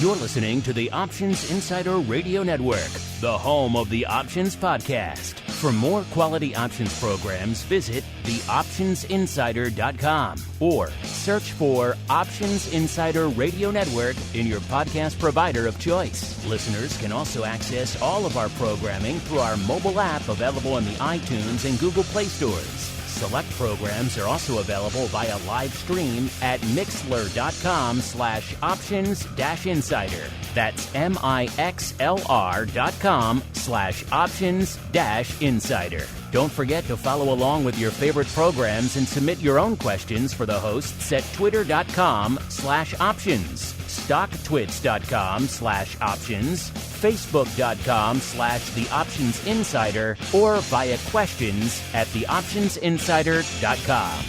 You're listening to the Options Insider Radio Network, the home of the Options Podcast. For more quality options programs, visit theoptionsinsider.com or search for Options Insider Radio Network in your podcast provider of choice. Listeners can also access all of our programming through our mobile app available in the iTunes and Google Play stores. Select programs are also available via live stream at mixlr.com/options-insider. That's mixlr.com/options-insider. Don't forget to follow along with your favorite programs and submit your own questions for the hosts at twitter.com/options, stocktwits.com/options, facebook.com/theoptionsinsider, or via questions at theoptionsinsider.com.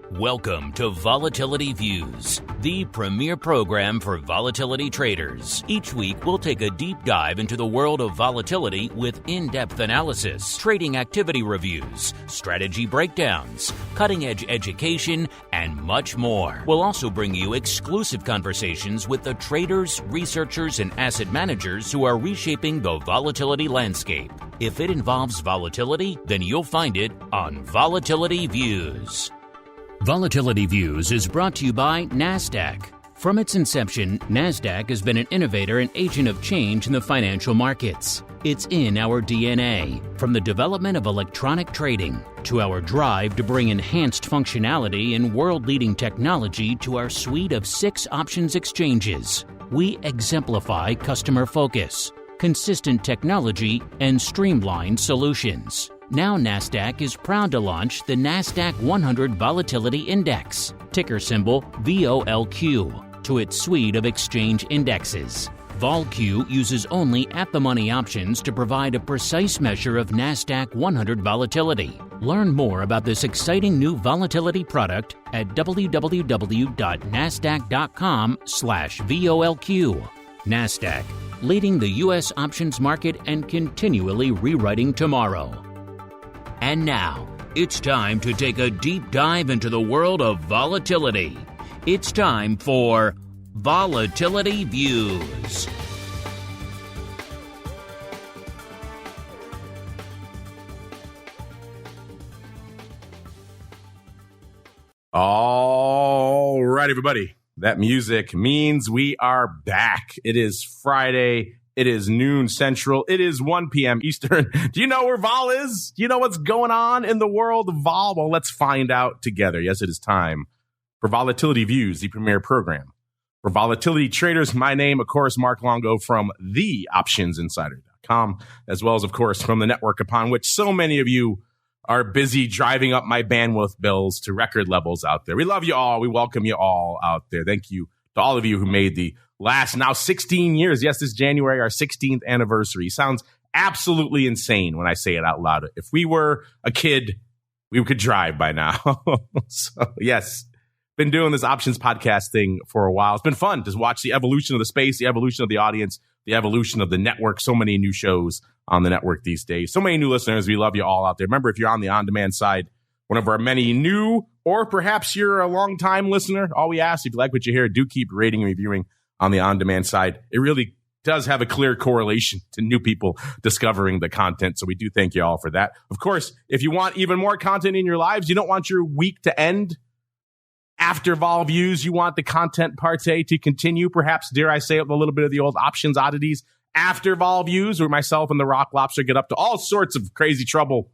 Welcome to Volatility Views, the premier program for volatility traders. Each week, we'll take a deep dive into the world of volatility with in-depth analysis, trading activity reviews, strategy breakdowns, cutting-edge education, and much more. We'll also bring you exclusive conversations with the traders, researchers, and asset managers who are reshaping the volatility landscape. If it involves volatility, then you'll find it on Volatility Views. Volatility Views is brought to you by NASDAQ. From its inception, NASDAQ has been an innovator and agent of change in the financial markets. It's in our DNA, from the development of electronic trading to our drive to bring enhanced functionality and world-leading technology to our suite of 6 options exchanges. We exemplify customer focus, consistent technology, and streamlined solutions. Now NASDAQ is proud to launch the NASDAQ 100 Volatility Index, ticker symbol VOLQ, to its suite of exchange indexes. VolQ uses only at-the-money options to provide a precise measure of NASDAQ 100 volatility. Learn more about this exciting new volatility product at www.nasdaq.com/VOLQ. NASDAQ, leading the U.S. options market and continually rewriting tomorrow. And now, it's time to take a deep dive into the world of volatility. It's time for Volatility Views. All right, everybody. That music means we are back. It is Friday. It is noon Central. It is 1 p.m. Eastern. Do you know where Vol is? Do you know what's going on in the world of Vol? Well, let's find out together. Yes, it is time for Volatility Views, the premier program for volatility traders. My name, of course, Mark Longo from theoptionsinsider.com, as well as, of course, from the network upon which so many of you are busy driving up my bandwidth bills to record levels out there. We love you all. We welcome you all out there. Thank you to all of you who made the last now 16 years. Yes, this January, our 16th anniversary. Sounds absolutely insane when I say it out loud. If we were a kid, we could drive by now. So, yes, been doing this options podcast thing for a while. It's been fun to watch the evolution of the space, the evolution of the audience, the evolution of the network. So many new shows on the network these days. So many new listeners. We love you all out there. Remember, if you're on the on-demand side, one of our many new, or perhaps you're a long-time listener, all we ask, if you like what you hear, do keep rating and reviewing on the on-demand side. It really does have a clear correlation to new people discovering the content. So we do thank you all for that. Of course, if you want even more content in your lives, you don't want your week to end after Vol Views. You want the content parte to continue, perhaps, dare I say it, with a little bit of the old options oddities after Vol Views, where myself and the Rock Lobster get up to all sorts of crazy trouble.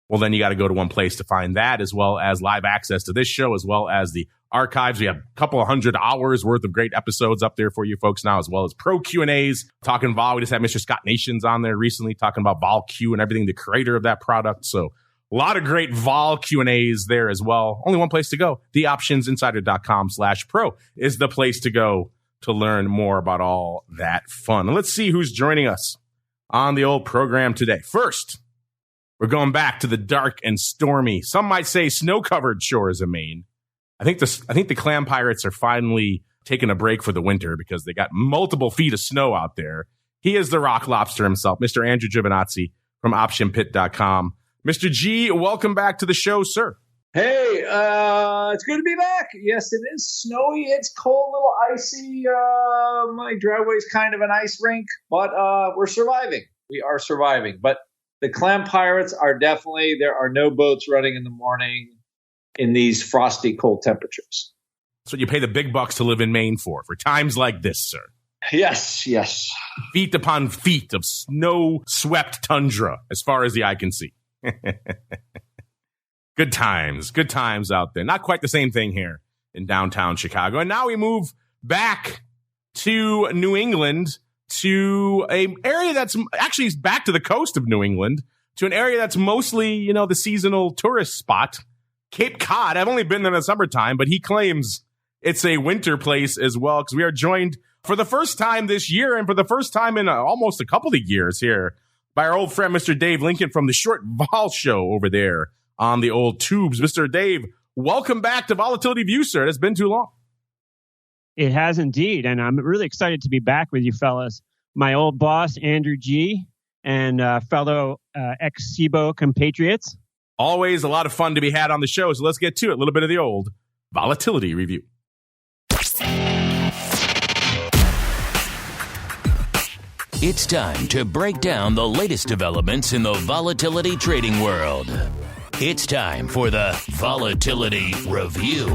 Well, then you got to go to one place to find that, as well as live access to this show, as well as the archives. We have a couple of 100 hours worth of great episodes up there for you folks now, as well as pro Q&As. Talking Vol, we just had Mr. Scott Nations on there recently talking about Vol Q and everything, the creator of that product. So a lot of great Vol Q&As there as well. Only one place to go. Theoptionsinsider.com/pro is the place to go to learn more about all that fun. And let's see who's joining us on the old program today. First, we're going back to the dark and stormy, some might say snow-covered shores of Maine. I think the clam pirates are finally taking a break for the winter because they got multiple feet of snow out there. He is the Rock Lobster himself, Mr. Andrew Giovinazzi from optionpit.com. Mr. G, welcome back to the show, sir. Hey, it's good to be back. Yes, it is snowy. It's cold, a little icy. My driveway's kind of an ice rink, but we're surviving. We are surviving. But the clam pirates are definitely, there are no boats running in the morning in these frosty, cold temperatures. That's what you pay the big bucks to live in Maine for times like this, sir. Yes, yes. Feet upon feet of snow-swept tundra as far as the eye can see. Good times out there. Not quite the same thing here in downtown Chicago. And now we move back to New England, to an area that's actually back to the coast of New England, to an area that's mostly, the seasonal tourist spot, Cape Cod. I've only been there in the summertime, but he claims it's a winter place as well, because we are joined for the first time this year and for the first time in almost a couple of years here by our old friend, Mr. Dave Lincoln from the Short Vol Show over there on the old tubes. Mr. Dave, welcome back to Volatility View, sir. It's been too long. It has indeed, and I'm really excited to be back with you fellas. My old boss, Andrew G., and fellow ex-SEBO compatriots. Always a lot of fun to be had on the show, so let's get to it. A little bit of the old Volatility Review. It's time to break down the latest developments in the volatility trading world. It's time for the Volatility Review.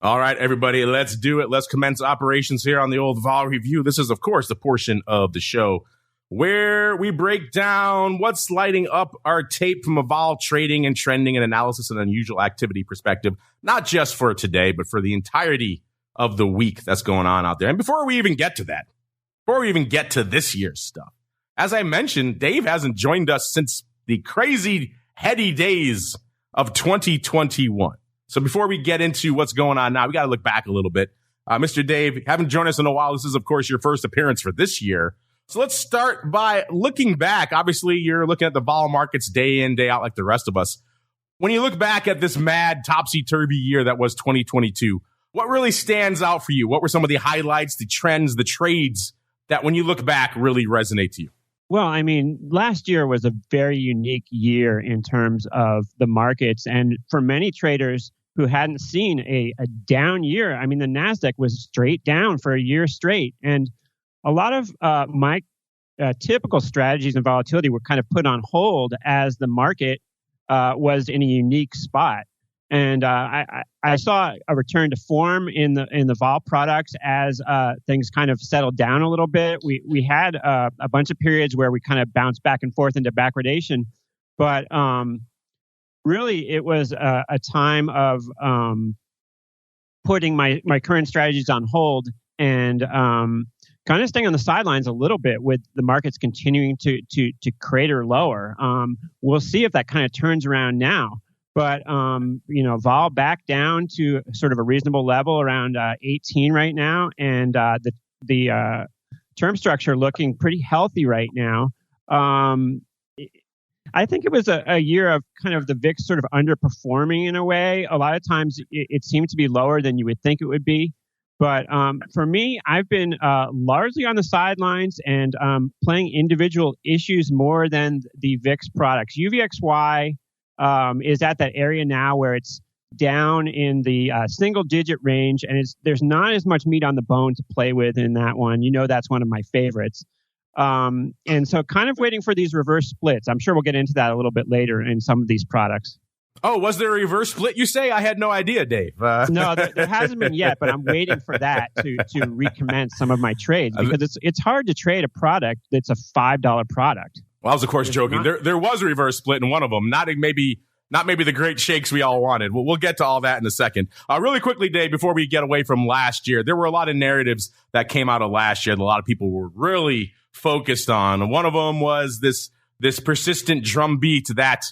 All right, everybody, let's do it. Let's commence operations here on the old Vol Review. This is, of course, the portion of the show where we break down what's lighting up our tape from a vol trading and trending and analysis and unusual activity perspective, not just for today, but for the entirety of the week that's going on out there. And before we even get to that, before we even get to this year's stuff, as I mentioned, Dave hasn't joined us since the crazy, heady days of 2021. So before we get into what's going on now, we got to look back a little bit. Mr. Dave, haven't joined us in a while. This is, of course, your first appearance for this year. So let's start by looking back. Obviously, you're looking at the vol markets day in, day out like the rest of us. When you look back at this mad, topsy-turvy year that was 2022, what really stands out for you? What were some of the highlights, the trends, the trades that when you look back really resonate to you? Well, I mean, last year was a very unique year in terms of the markets. And for many traders who hadn't seen a down year, I mean, the NASDAQ was straight down for a year straight. And a lot of my typical strategies and volatility were kind of put on hold as the market was in a unique spot. And I saw a return to form in the vol products as things kind of settled down a little bit. We had a bunch of periods where we kind of bounced back and forth into backwardation, but really it was a time of putting my current strategies on hold and kind of staying on the sidelines a little bit with the markets continuing to crater lower. We'll see if that kind of turns around now. But, vol back down to sort of a reasonable level around 18 right now. And the term structure looking pretty healthy right now. I think it was a year of kind of the VIX sort of underperforming in a way. A lot of times it seemed to be lower than you would think it would be. But for me, I've been largely on the sidelines and playing individual issues more than the VIX products. UVXY is at that area now where it's down in the single-digit range, and there's not as much meat on the bone to play with in that one. That's one of my favorites. And so kind of waiting for these reverse splits. I'm sure we'll get into that a little bit later in some of these products. Oh, was there a reverse split, you say? I had no idea, Dave. No, there hasn't been yet, but I'm waiting for that to recommence some of my trades because it's hard to trade a product that's a $5 product. Well, I was, of course, joking. There was a reverse split in one of them. Not maybe the great shakes we all wanted. We'll get to all that in a second. Really quickly, Dave, before we get away from last year, there were a lot of narratives that came out of last year that a lot of people were really focused on. One of them was this persistent drumbeat that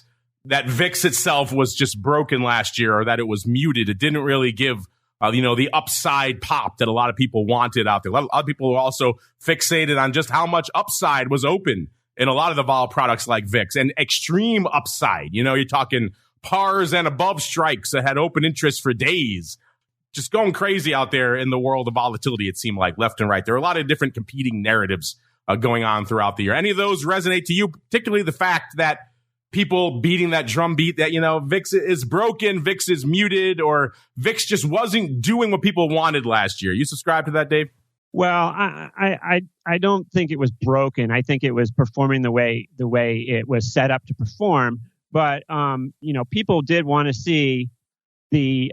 VIX itself was just broken last year, or that it was muted. It didn't really give the upside pop that a lot of people wanted out there. A lot of people were also fixated on just how much upside was open in a lot of the vol products like VIX, and extreme upside. You're talking pars and above strikes that had open interest for days. Just going crazy out there in the world of volatility, it seemed like, left and right. There are a lot of different competing narratives going on throughout the year. Any of those resonate to you, particularly the fact that people beating that drum beat that, VIX is broken, VIX is muted, or VIX just wasn't doing what people wanted last year? You subscribe to that, Dave? Well, I don't think it was broken. I think it was performing the way it was set up to perform. But people did want to see the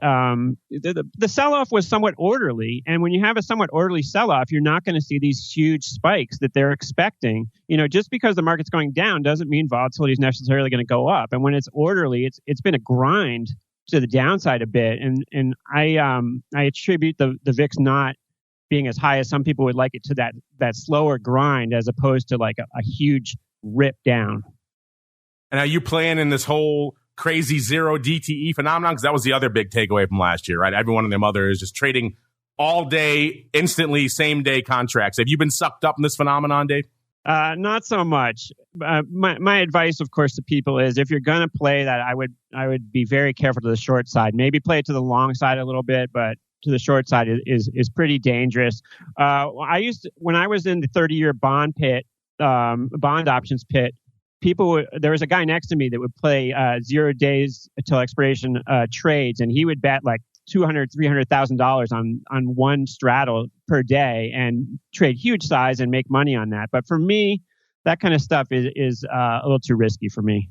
sell-off was somewhat orderly, and when you have a somewhat orderly sell-off, you're not going to see these huge spikes that they're expecting. Just because the market's going down doesn't mean volatility is necessarily going to go up. And when it's orderly, it's been a grind to the downside a bit. And I attribute the VIX not being as high as some people would like it to that slower grind, as opposed to like a huge rip down. And are you playing in this whole crazy zero DTE phenomenon? Because that was the other big takeaway from last year, right? Every one of them others just trading all day, instantly, same day contracts. Have you been sucked up in this phenomenon, Dave? Not so much. My advice, of course, to people is, if you're going to play that, I would be very careful to the short side. Maybe play it to the long side a little bit, but to the short side is pretty dangerous. When I was in the 30-year bond pit, bond options pit, there was a guy next to me that would play 0 days until expiration trades, and he would bet like $200,000-$300,000 on one straddle per day and trade huge size and make money on that. But for me, that kind of stuff is a little too risky for me.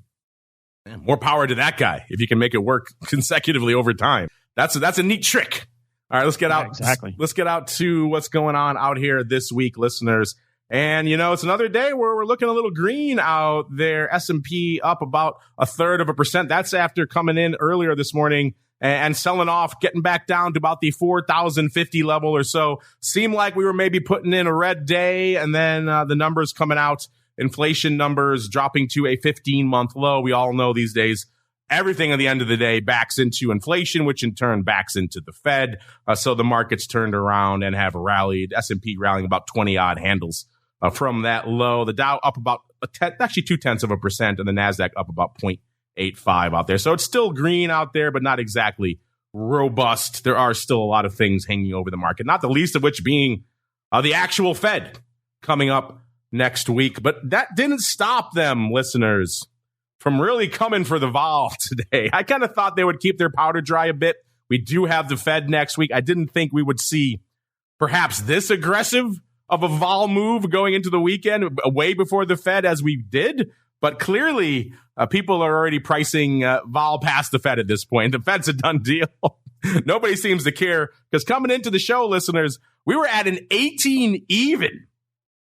Man, more power to that guy if you can make it work consecutively over time. That's a neat trick. All right, let's get out. Exactly. Let's get out to what's going on out here this week, listeners. And, it's another day where we're looking a little green out there. S&P up about 0.33%. That's after coming in earlier this morning and selling off, getting back down to about the 4,050 level or so. Seemed like we were maybe putting in a red day, and then the numbers coming out, inflation numbers dropping to a 15-month low. We all know these days everything at the end of the day backs into inflation, which in turn backs into the Fed. So the markets turned around and have rallied. S&P rallying about 20-odd handles from that low. The Dow up about 0.2%, and the NASDAQ up about 0.85 out there. So it's still green out there, but not exactly robust. There are still a lot of things hanging over the market, not the least of which being the actual Fed coming up next week. But that didn't stop them, listeners, from really coming for the vol today. I kind of thought they would keep their powder dry a bit. We do have the Fed next week. I didn't think we would see perhaps this aggressive of a vol move going into the weekend way before the Fed as we did. But clearly, people are already pricing vol past the Fed at this point. The Fed's a done deal. Nobody seems to care, because coming into the show, listeners, we were at an 18 even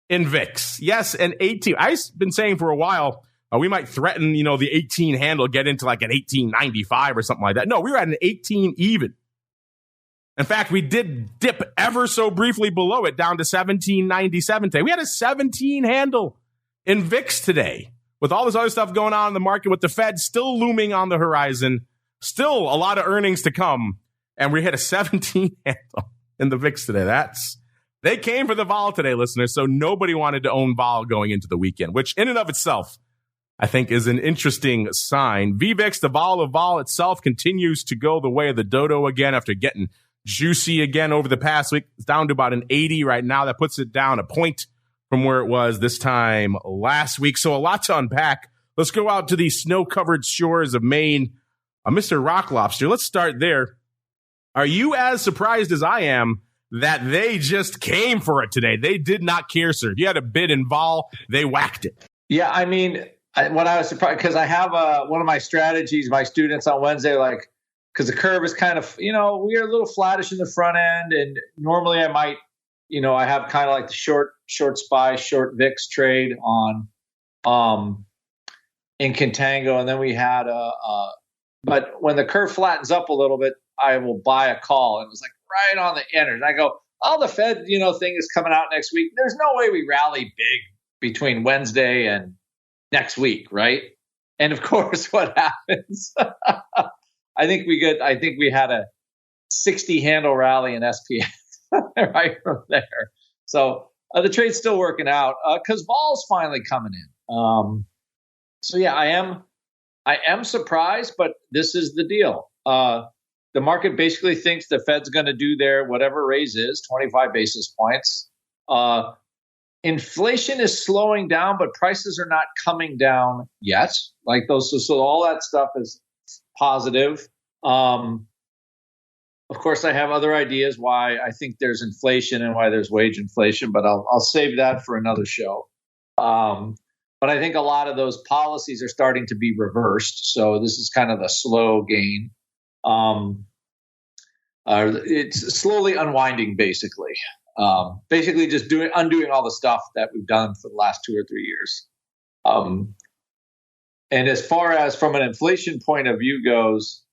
in VIX. Yes, an 18. I've been saying for a while, we might threaten, the 18 handle, get into like an 18.95 or something like that. No, we were at an 18 even. In fact, we did dip ever so briefly below it down to 17.97 today. We had a 17 handle in VIX today, with all this other stuff going on in the market, with the Fed still looming on the horizon, still a lot of earnings to come, and we hit a 17 handle in the VIX today. They came for the vol today, listeners, so nobody wanted to own vol going into the weekend, which in and of itself, I think, is an interesting sign. VVIX, the vol of vol itself, continues to go the way of the dodo again after getting juicy again over the past week. It's down to about an 80 right now. That puts it down a point from where it was this time last week. So a lot to unpack. Let's go out to the snow-covered shores of Maine. Mr. Rock Lobster, let's start there. Are you as surprised as I am that they just came for it today? They did not care, sir. If you had a bid in vol, they whacked it. Yeah, I mean, when I was surprised, because I have one of my strategies, my students on Wednesday, like, because the curve is kind of, we are a little flattish in the front end, and normally I might, I have kind of like the short SPY, short VIX trade on in Contango, and then we had but when the curve flattens up a little bit, I will buy a call, and it was like right on the enter, and I go, oh, the Fed, thing is coming out next week. There's no way we rally big between Wednesday and next week, right? And of course, what happens? I think we had a 60 handle rally in SPX right from there. So the trade's still working out because vol's finally coming in. So yeah, I am surprised, but this is the deal. The market basically thinks the Fed's going to do their whatever raise is, 25 basis points. Inflation is slowing down, but prices are not coming down yet. Like those, so all that stuff is positive. Of course, I have other ideas why I think there's inflation and why there's wage inflation, but I'll save that for another show. But I think a lot of those policies are starting to be reversed. So this is kind of the slow gain. It's slowly unwinding, basically. Basically just undoing all the stuff that we've done for the last 2 or 3 years. And as far as from an inflation point of view goes,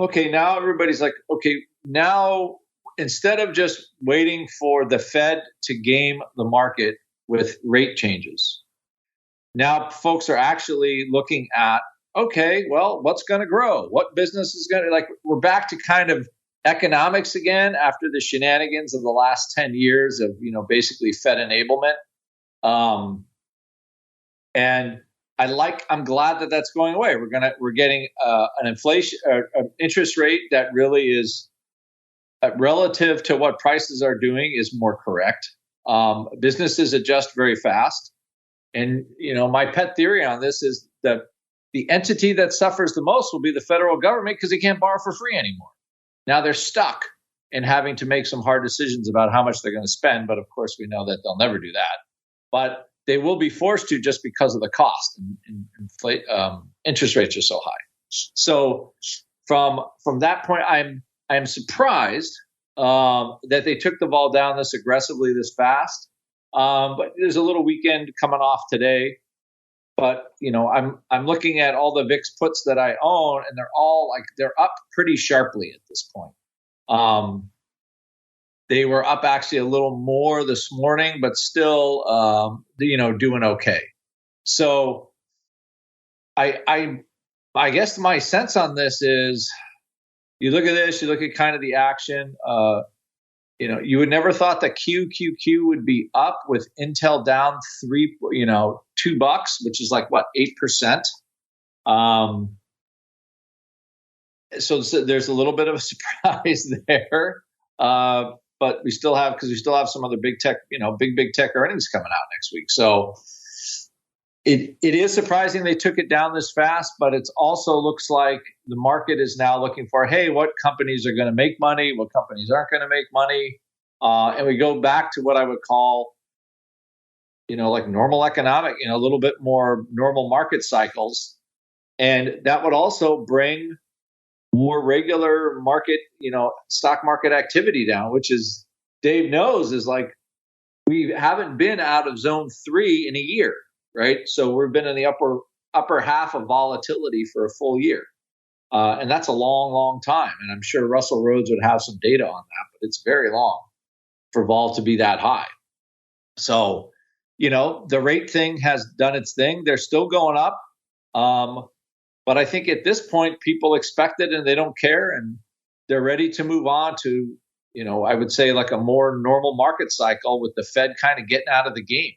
okay, now everybody's like, okay, now instead of just waiting for the Fed to game the market with rate changes, now folks are actually looking at, okay, well, what's going to grow? What business is going to, like, we're back to kind of economics again after the shenanigans of the last 10 years of, basically Fed enablement. And I'm glad that that's going away. We're getting an inflation, an interest rate that really is relative to what prices are doing is more correct. Businesses adjust very fast. And, my pet theory on this is that the entity that suffers the most will be the federal government because they can't borrow for free anymore. Now they're stuck in having to make some hard decisions about how much they're going to spend. But of course, we know that they'll never do that. But they will be forced to just because of the cost. And interest rates are so high. So from that point, I'm surprised that they took the ball down this aggressively, this fast. But there's a little weekend coming off today. But I'm looking at all the VIX puts that I own, and they're up pretty sharply at this point. They were up actually a little more this morning, but still, doing okay. So, I guess my sense on this is, you look at this, you look at kind of the action. You would never thought that QQQ would be up with Intel down $2, which is like what, 8%. So there's a little bit of a surprise there. But we still have some other big tech earnings coming out next week. So it is surprising they took it down this fast, but it also looks like the market is now looking for, hey, what companies are going to make money, what companies aren't going to make money. And we go back to what I would call, like normal economic, a little bit more normal market cycles. And that would also bring more regular market, stock market activity down, which is, Dave knows, is like, we haven't been out of zone 3 in a year, right? So we've been in the upper half of volatility for a full year. And that's a long, long time. And I'm sure Russell Rhodes would have some data on that, but it's very long for vol to be that high. So, the rate thing has done its thing. They're still going up. But I think at this point, people expect it and they don't care. And they're ready to move on to, I would say like a more normal market cycle with the Fed kind of getting out of the game.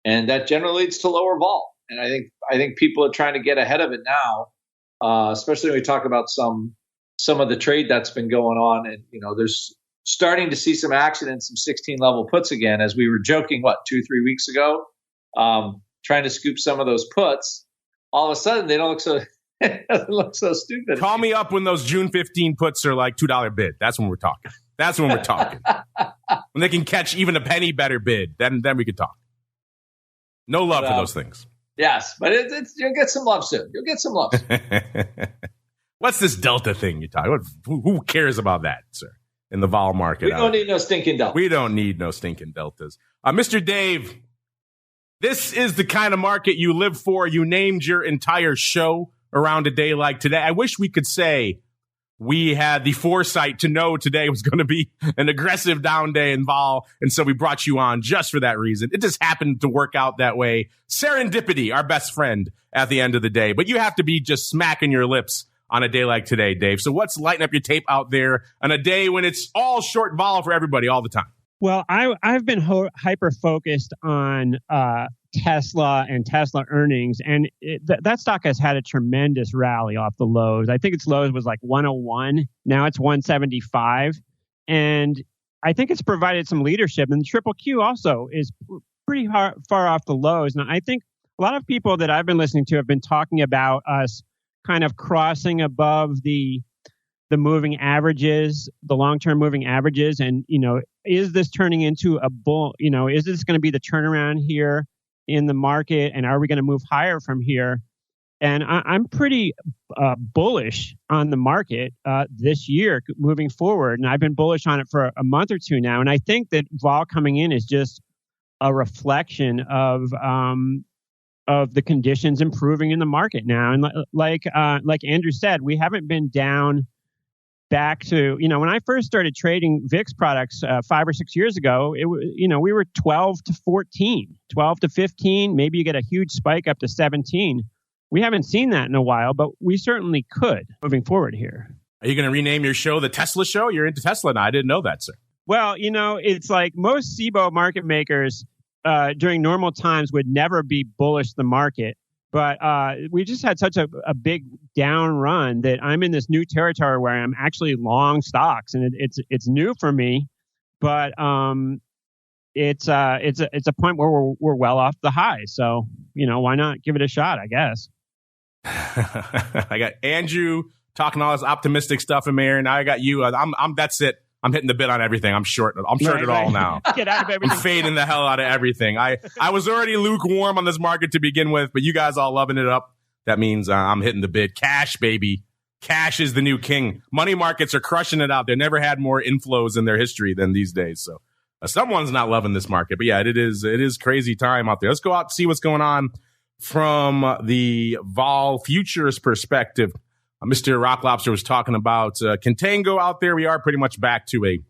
And that generally leads to lower vol. And I think people are trying to get ahead of it now, especially when we talk about some of the trade that's been going on. And, there's starting to see some action in some 16 level puts again, as we were joking, 2-3 weeks ago, trying to scoop some of those puts. All of a sudden, they don't look so it doesn't look so stupid. Call me up when those June 15 puts are like $2 bid. That's when we're talking. When they can catch even a penny better bid, then we could talk. No love for those things. Yes, but you'll get some love soon. What's this Delta thing you're talking about? Who cares about that, sir? In the vol market. We don't need no stinking deltas. We don't need no stinking deltas. Mr. Dave, this is the kind of market you live for. You named your entire show around a day like today. I wish we could say we had the foresight to know today was going to be an aggressive down day in vol, and so we brought you on just for that reason. It just happened to work out that way. Serendipity, our best friend at the end of the day. But you have to be just smacking your lips on a day like today, Dave. So what's lighting up your tape out there on a day when it's all short vol for everybody all the time? Well, I've been hyper focused on Tesla and Tesla earnings, and that stock has had a tremendous rally off the lows. I think its lows was like 101. Now it's 175. And I think it's provided some leadership. And the triple Q also is pretty far off the lows. Now, I think a lot of people that I've been listening to have been talking about us kind of crossing above the moving averages, the long-term moving averages. And, is this turning into a bull? Is this going to be the turnaround here in the market? And are we going to move higher from here? And I'm pretty bullish on the market this year moving forward. And I've been bullish on it for a month or two now. And I think that vol coming in is just a reflection of the conditions improving in the market now. And like Andrew said, we haven't been down back to, when I first started trading VIX products 5 or 6 years ago, we were 12 to 14, 12 to 15. Maybe you get a huge spike up to 17. We haven't seen that in a while, but we certainly could moving forward here. Are you going to rename your show the Tesla Show? You're into Tesla now. I didn't know that, sir. Well, it's like most SIBO market makers during normal times would never be bullish the market. But we just had such a big down run that I'm in this new territory where I'm actually long stocks, and it's new for me. But it's a point where we're well off the high. So why not give it a shot? I guess. I got Andrew talking all this optimistic stuff in there, and I got you. That's it. I'm hitting the bid on everything. I'm short it all now. Get out of everything. I'm fading the hell out of everything. I was already lukewarm on this market to begin with, but you guys all loving it up. That means I'm hitting the bid. Cash, baby. Cash is the new king. Money markets are crushing it out. They never had more inflows in their history than these days. So someone's not loving this market. But yeah, it is crazy time out there. Let's go out and see what's going on from the vol futures perspective. Mr. Rock Lobster was talking about contango out there. We are pretty much back to a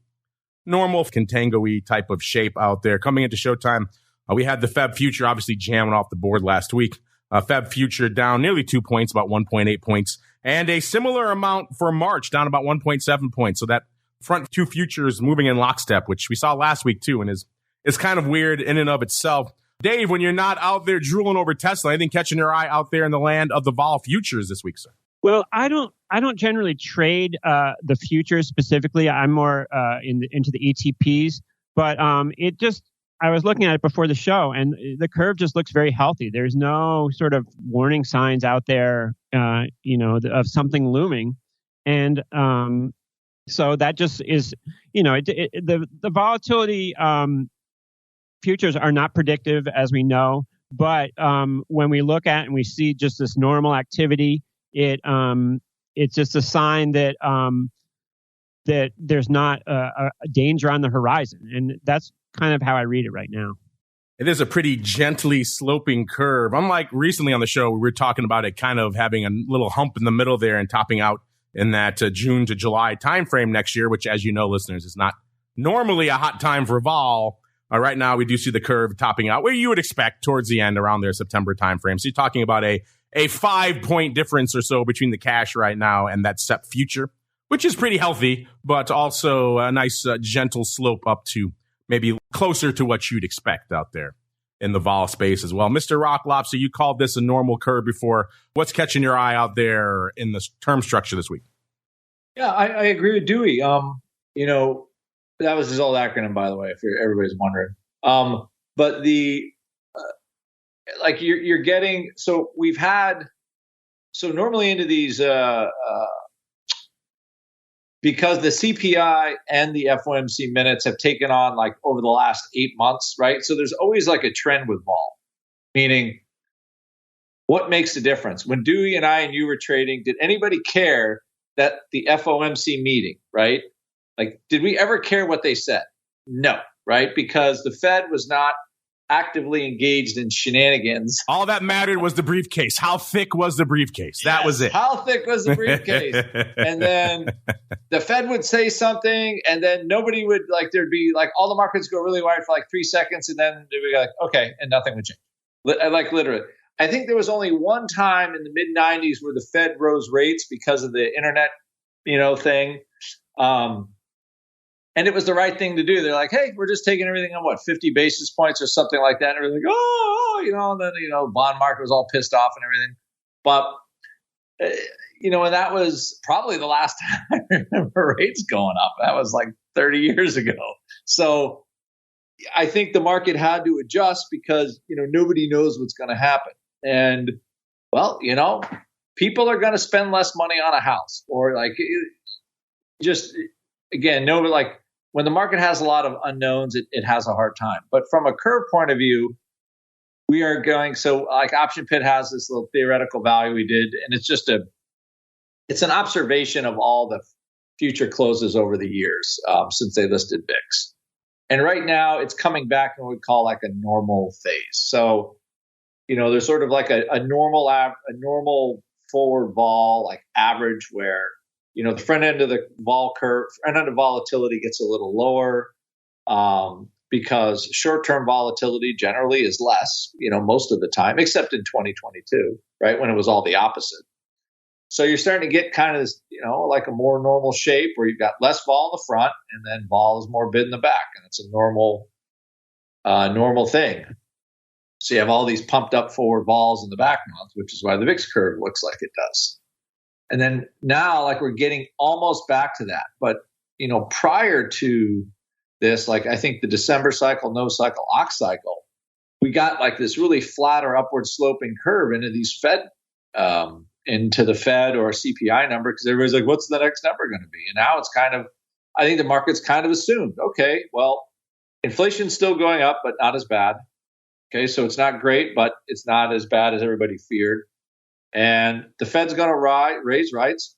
normal contango-y type of shape out there. Coming into showtime, we had the Feb future obviously jamming off the board last week. Feb future down nearly 2 points, about 1.8 points, and a similar amount for March, down about 1.7 points. So that front two futures moving in lockstep, which we saw last week too, and is kind of weird in and of itself. Dave, when you're not out there drooling over Tesla, anything catching your eye out there in the land of the vol futures this week, sir? Well, I don't generally trade the futures specifically. I'm more into the ETPs, but I was looking at it before the show, and the curve just looks very healthy. There's no sort of warning signs out there, of something looming, and so that just is, the volatility futures are not predictive, as we know, but when we look at and we see just this normal activity. It's just a sign that that there's not a danger on the horizon, and that's kind of how I read it right now. It is a pretty gently sloping curve. Unlike recently on the show, we were talking about it kind of having a little hump in the middle there and topping out in that June to July timeframe next year, which, as you know, listeners, is not normally a hot time for vol. Right now, we do see the curve topping out where you would expect towards the end around their September timeframe. So you're talking about a 5-point difference or so between the cash right now and that SEP future, which is pretty healthy, but also a nice gentle slope up to maybe closer to what you'd expect out there in the vol space as well. Mr. Rock Lobster, you called this a normal curve before. What's catching your eye out there in the term structure this week? Yeah, I agree with Dewey. That was his old acronym, by the way, if everybody's wondering. But you're getting, so we've had, so normally into these, because the CPI and the FOMC minutes have taken on like over the last 8 months, right? So there's always like a trend with vol, meaning what makes the difference? When Dewey and I and you were trading, did anybody care that the FOMC meeting, right? Like, did we ever care what they said? No, right? Because the Fed was not actively engaged in shenanigans. All that mattered was the briefcase. How thick was the briefcase? That was it. How thick was the briefcase? And then the Fed would say something, and then nobody would, there'd be all the markets go really wide for 3 seconds, and then they'd be like, okay, and nothing would change. Literally. I think there was only one time in the mid 90s where the Fed rose rates because of the internet, thing. And it was the right thing to do. They're like, hey, we're just taking everything on 50 basis points or something like that. And everything like, and then, bond market was all pissed off and everything. But, and that was probably the last time I remember rates going up. That was like 30 years ago. So I think the market had to adjust because, nobody knows what's going to happen. And, well, people are going to spend less money on a house or again, when the market has a lot of unknowns, it has a hard time. But from a curve point of view, we are going, so like Option Pit has this little theoretical value we did, and it's an observation of all the future closes over the years since they listed VIX. And right now it's coming back in what we call like a normal phase. So, there's sort of like a normal forward vol, like average where, the front end of the vol curve, front end of volatility gets a little lower because short-term volatility generally is less, most of the time, except in 2022, right, when it was all the opposite. So you're starting to get kind of this, like a more normal shape where you've got less vol in the front and then vol is more bid in the back, and it's a normal thing. So you have all these pumped up forward vols in the back month, which is why the VIX curve looks like it does. And then now, we're getting almost back to that. But, prior to this, I think the December cycle, no cycle, ox cycle, we got this really flat or upward sloping curve into these into the Fed or CPI number, because everybody's like, what's the next number going to be? And now it's I think the market's kind of assumed, okay, well, inflation's still going up, but not as bad. Okay, so it's not great, but it's not as bad as everybody feared. And the Fed's going to raise rates,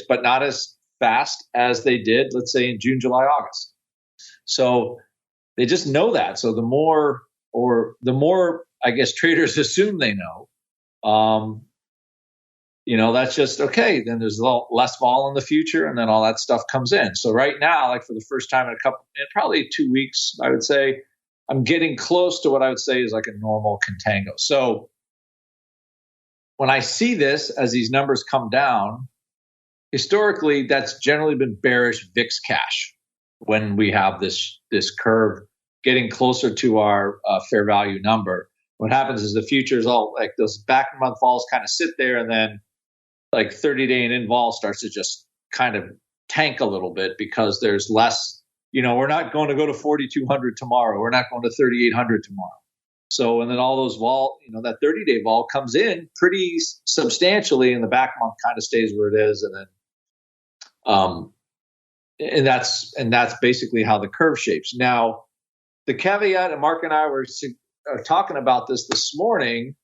but not as fast as they did, let's say, in June, July, August. So they just know that. So the more, I guess, traders assume they know, that's just okay. Then there's a little less vol in the future, and then all that stuff comes in. So right now, for the first time in probably 2 weeks, I would say, I'm getting close to what I would say is like a normal contango. So when I see this as these numbers come down, historically, that's generally been bearish VIX cash when we have this curve getting closer to our fair value number. What happens is the futures all those back month vols kind of sit there, and then 30-day and in vol starts to just kind of tank a little bit because there's less. We're not going to go to 4,200 tomorrow. We're not going to 3,800 tomorrow. So, and then all those vol, that 30-day vol comes in pretty substantially, and the back month kind of stays where it is. And then, and that's basically how the curve shapes. Now, the caveat, and Mark and I were talking about this morning,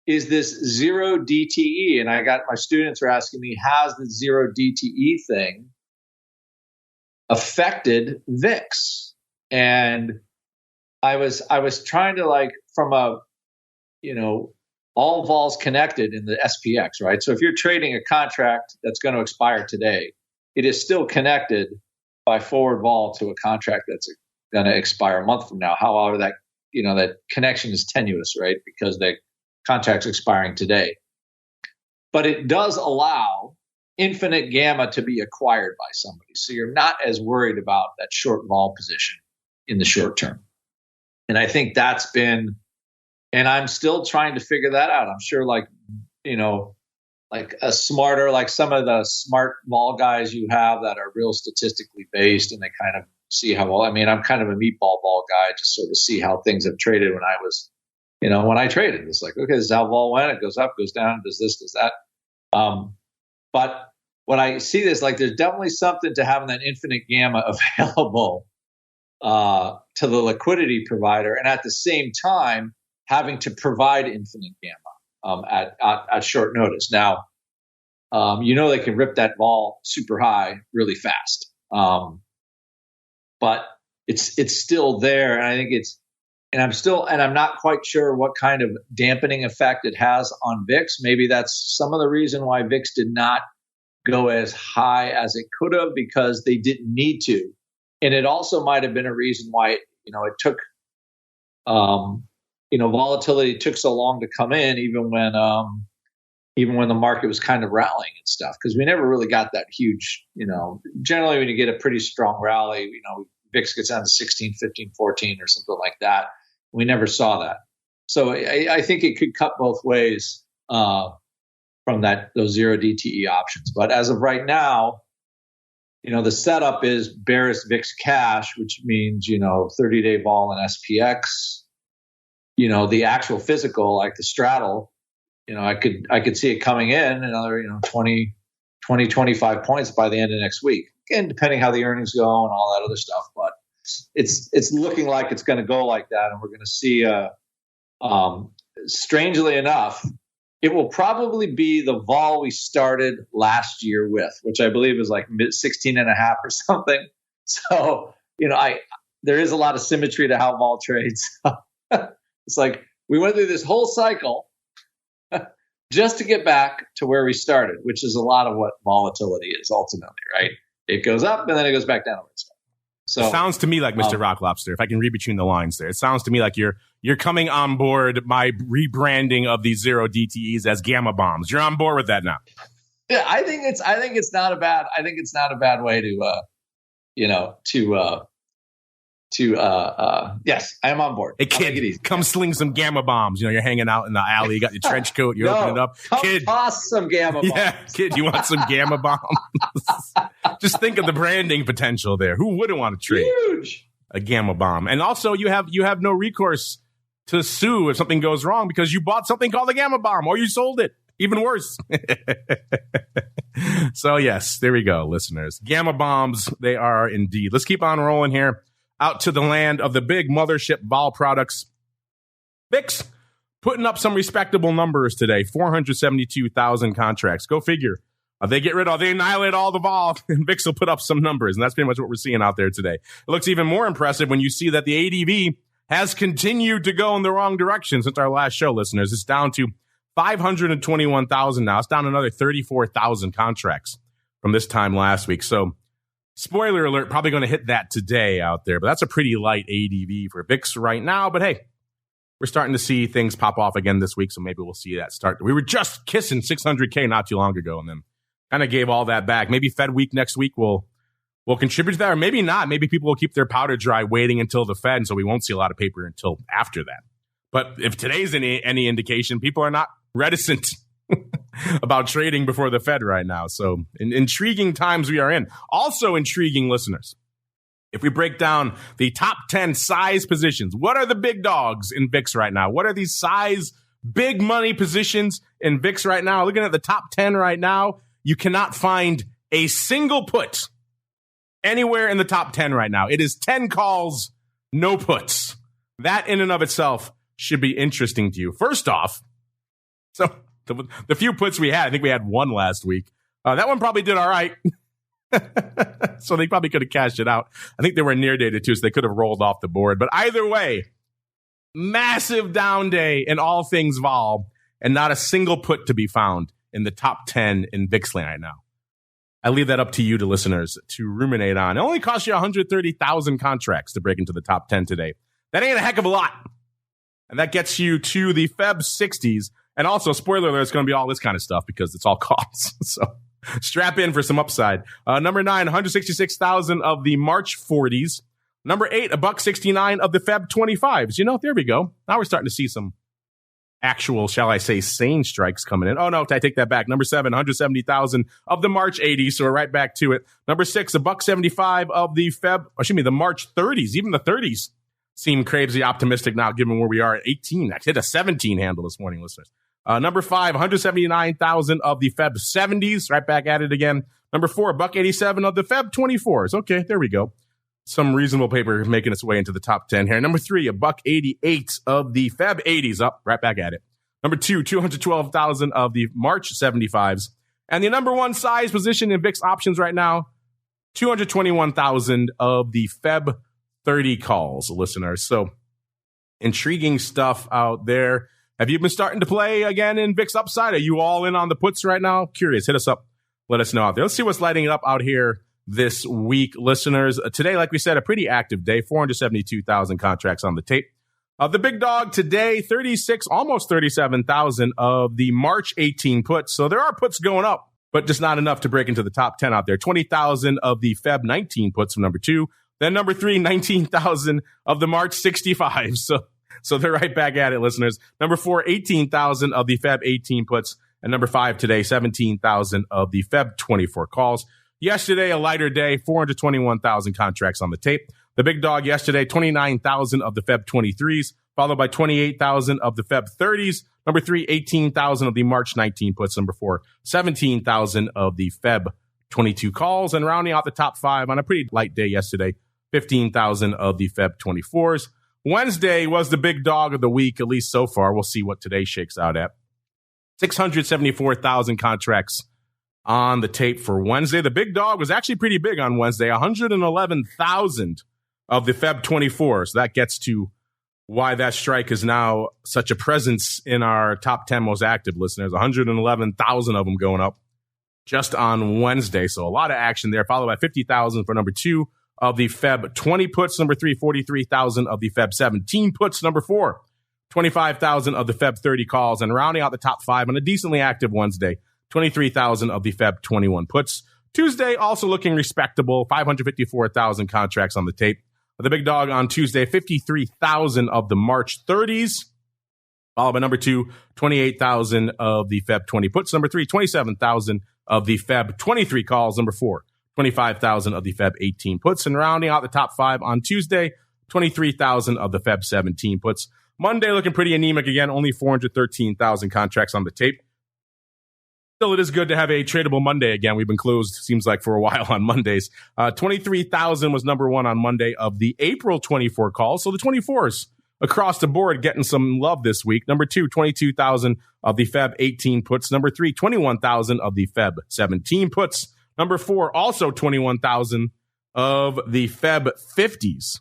is this zero DTE. And I got my students are asking me, has the zero DTE thing affected VIX? And I was trying to from a, all vols connected in the SPX, right? So if you're trading a contract that's going to expire today, it is still connected by forward vol to a contract that's going to expire a month from now. However, that connection is tenuous, right? Because the contract's expiring today. But it does allow infinite gamma to be acquired by somebody. So you're not as worried about that short vol position in the short term. And I think that's been, and I'm still trying to figure that out. I'm sure a smarter, some of the smart vol guys you have that are real statistically based, and they kind of see how well, I'm kind of a meatball vol guy, just sort of see how things have traded when I was, when I traded. It's okay, this is how vol went. It goes up, goes down, does this, does that. But when I see this, there's definitely something to having that infinite gamma available to the liquidity provider, and at the same time having to provide infinite gamma at short notice. Now, they can rip that vol super high really fast, but it's still there, and I think I'm not quite sure what kind of dampening effect it has on VIX. Maybe that's some of the reason why VIX did not go as high as it could have, because they didn't need to. And it also might have been a reason why it took volatility took so long to come in, even when the market was kind of rallying and stuff, because we never really got that huge, generally when you get a pretty strong rally, VIX gets down to 16, 15, 14 or something like that. We never saw that. So I think it could cut both ways from those zero DTE options. But as of right now, the setup is bearish VIX cash, which means, 30-day vol and SPX, the actual physical, like the straddle, I could see it coming in another, 20, 25 points by the end of next week. Again, depending how the earnings go and all that other stuff. But it's looking like it's going to go like that. And we're going to see, strangely enough, it will probably be the vol we started last year with, which I believe is like 16.5 or something. So, there is a lot of symmetry to how vol trades. It's like we went through this whole cycle just to get back to where we started, which is a lot of what volatility is ultimately, right? It goes up and then it goes back down. So it sounds to me like Mr. Rock Lobster, if I can read between the lines there. It sounds to me like you're coming on board my rebranding of these zero DTEs as gamma bombs. You're on board with that now. Yeah, I think it's not a bad way yes, I am on board. Hey kid, come sling some gamma bombs. You're hanging out in the alley, you got your trench coat, you open it up. Kid, toss some gamma bombs. Yeah, kid, you want some gamma bombs? Just think of the branding potential there. Who wouldn't want to trade a gamma bomb? And also you have no recourse to sue if something goes wrong because you bought something called a gamma bomb or you sold it. Even worse. So yes, there we go, listeners. Gamma bombs, they are indeed. Let's keep on rolling here. Out to the land of the big mothership vol products. VIX putting up some respectable numbers today. 472,000 contracts. Go figure. They annihilate all the vol, and VIX will put up some numbers. And that's pretty much what we're seeing out there today. It looks even more impressive when you see that the ADV has continued to go in the wrong direction since our last show, listeners. It's down to 521,000 now. It's down another 34,000 contracts from this time last week. So, spoiler alert, probably going to hit that today out there, but that's a pretty light ADV for VIX right now. But hey, we're starting to see things pop off again this week, so maybe we'll see that start. We were just kissing 600K not too long ago, and then kind of gave all that back. Maybe Fed week next week will contribute to that, or maybe not. Maybe people will keep their powder dry waiting until the Fed, so we won't see a lot of paper until after that. But if today's any indication, people are not reticent about trading before the Fed right now. So intriguing times we are in. Also intriguing, listeners. If we break down the top 10 size positions, what are the big dogs in VIX right now? What are these size, big money positions in VIX right now? Looking at the top 10 right now, you cannot find a single put anywhere in the top 10 right now. It is 10 calls, no puts. That in and of itself should be interesting to you. First off, so the few puts we had, I think we had one last week. That one probably did all right. So they probably could have cashed it out. I think they were near dated too, so they could have rolled off the board. But either way, massive down day in all things vol, and not a single put to be found in the top 10 in VIX land right now. I leave that up to you, to listeners, to ruminate on. It only cost you 130,000 contracts to break into the top 10 today. That ain't a heck of a lot. And that gets you to the Feb 60s. And also, spoiler alert, it's going to be all this kind of stuff because it's all calls. So strap in for some upside. Number 9, 166,000 of the March 40s. Number 8, $1.69 of the Feb 25s. You know, there we go. Now we're starting to see some actual, shall I say, sane strikes coming in. Oh, no, I take that back. Number 7, 170,000 of the March 80s. So we're right back to it. Number 6, $1.75 of the the March 30s. Even the 30s seem crazy optimistic now, given where we are at 18. I hit a 17 handle this morning, listeners. Number 5, 179,000 of the Feb 70s. Right back at it again. Number 4, $1.87 of the Feb 24s. Okay, there we go. Some reasonable paper making its way into the top 10 here. Number 3, $1.88 of the Feb 80s. Up, right back at it. Number 2, 212,000 of the March 75s. And the number 1 size position in VIX options right now, 221,000 of the Feb 30 calls, listeners. So intriguing stuff out there. Have you been starting to play again in VIX upside? Are you all in on the puts right now? Curious. Hit us up. Let us know out there. Let's see what's lighting it up out here this week, listeners. Today, like we said, a pretty active day. 472,000 contracts on the tape. The big dog today, 36, almost 37,000 of the March 18 puts. So there are puts going up, but just not enough to break into the top 10 out there. 20,000 of the Feb 19 puts from number 2. Then number 3, 19,000 of the March 65. So they're right back at it, listeners. Number 4, 18,000 of the Feb 18 puts. And number 5 today, 17,000 of the Feb 24 calls. Yesterday, a lighter day, 421,000 contracts on the tape. The big dog yesterday, 29,000 of the Feb 23s, followed by 28,000 of the Feb 30s. Number 3, 18,000 of the March 19 puts. Number 4, 17,000 of the Feb 22 calls. And rounding out the top 5 on a pretty light day yesterday, 15,000 of the Feb 24s. Wednesday was the big dog of the week, at least so far. We'll see what today shakes out at. 674,000 contracts on the tape for Wednesday. The big dog was actually pretty big on Wednesday, 111,000 of the Feb 24. So that gets to why that strike is now such a presence in our top 10 most active listeners. 111,000 of them going up just on Wednesday. So a lot of action there, followed by 50,000 for number 2 of the Feb 20 puts. Number 3, 43,000 of the Feb 17 puts. Number 4, 25,000 of the Feb 30 calls. And rounding out the top 5 on a decently active Wednesday, 23,000 of the Feb 21 puts. Tuesday also looking respectable, 554,000 contracts on the tape. The big dog on Tuesday, 53,000 of the March 30s. Followed by number 2, 28,000 of the Feb 20 puts. Number 3, 27,000 of the Feb 23 calls. Number 4, 25,000 of the Feb 18 puts. And rounding out the top 5 on Tuesday, 23,000 of the Feb 17 puts. Monday looking pretty anemic again, only 413,000 contracts on the tape. Still, it is good to have a tradable Monday again. We've been closed, seems like, for a while on Mondays. 23,000 was number 1 on Monday of the April 24 calls. So the 24s across the board getting some love this week. Number 2, 22,000 of the Feb 18 puts. Number 3, 21,000 of the Feb 17 puts. Number 4, also 21,000 of the Feb 50s.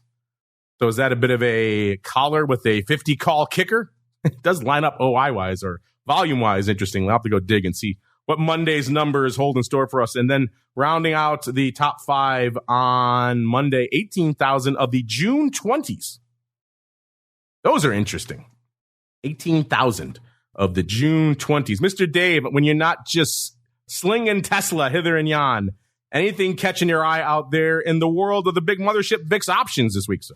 So is that a bit of a collar with a 50 call kicker? It does line up OI-wise or volume-wise, interestingly. I'll have to go dig and see what Monday's numbers hold in store for us. And then rounding out the top 5 on Monday, 18,000 of the June 20s. Those are interesting. 18,000 of the June 20s. Mr. Dave, when you're not just slinging Tesla hither and yon, anything catching your eye out there in the world of the big mothership VIX options this week, sir?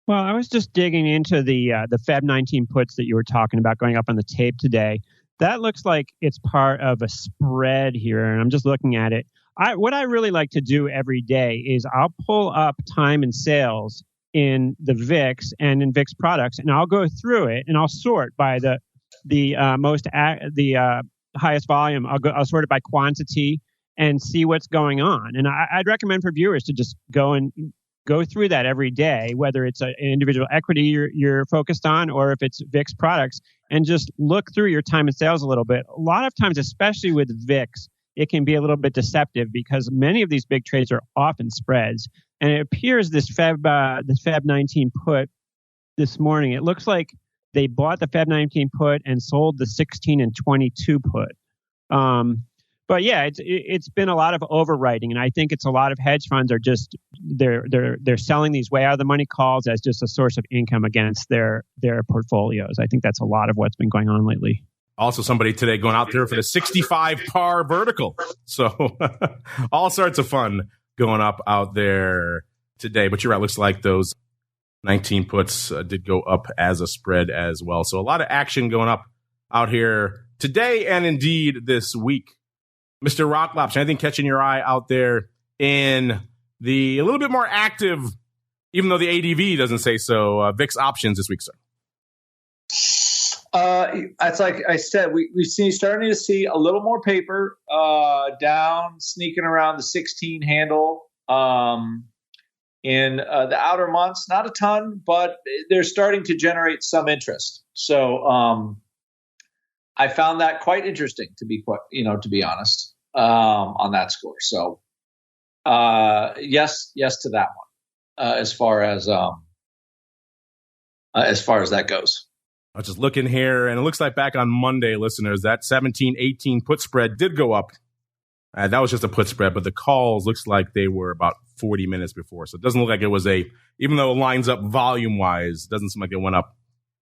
Well, I was just digging into the Feb 19 puts that you were talking about going up on the tape today. That looks like it's part of a spread here, and I'm just looking at it. What I really like to do every day is I'll pull up time and sales in the VIX and in VIX products, and I'll go through it and I'll sort by the highest volume. I'll sort it by quantity and see what's going on. And I'd recommend for viewers to just go through that every day, whether it's an individual equity you're focused on or if it's VIX products, and just look through your time and sales a little bit. A lot of times, especially with VIX, it can be a little bit deceptive because many of these big trades are often spreads. And it appears this Feb 19 put this morning, it looks like they bought the Feb 19 put and sold the 16 and 22 put. But yeah, it's been a lot of overwriting, and I think it's a lot of hedge funds are just they're selling these way out of the money calls as just a source of income against their portfolios. I think that's a lot of what's been going on lately. Also, somebody today going out there for the 65 par vertical. So all sorts of fun going up out there today. But you're right, looks like those 19 puts did go up as a spread as well. So a lot of action going up out here today and indeed this week. Mr. Rocklops, anything catching your eye out there in the a little bit more active, even though the ADV doesn't say so, VIX options this week, sir? It's like I said, we've starting to see a little more paper down, sneaking around the 16 handle in the outer months. Not a ton, but they're starting to generate some interest. So I found that quite interesting, to be honest, on that score. So yes to that one, as far as that goes. I was just looking here, and it looks like back on Monday, listeners, that 17-18 put spread did go up. That was just a put spread, but the calls looks like they were about 40 minutes before. So it doesn't look like it was even though it lines up volume-wise, it doesn't seem like it went up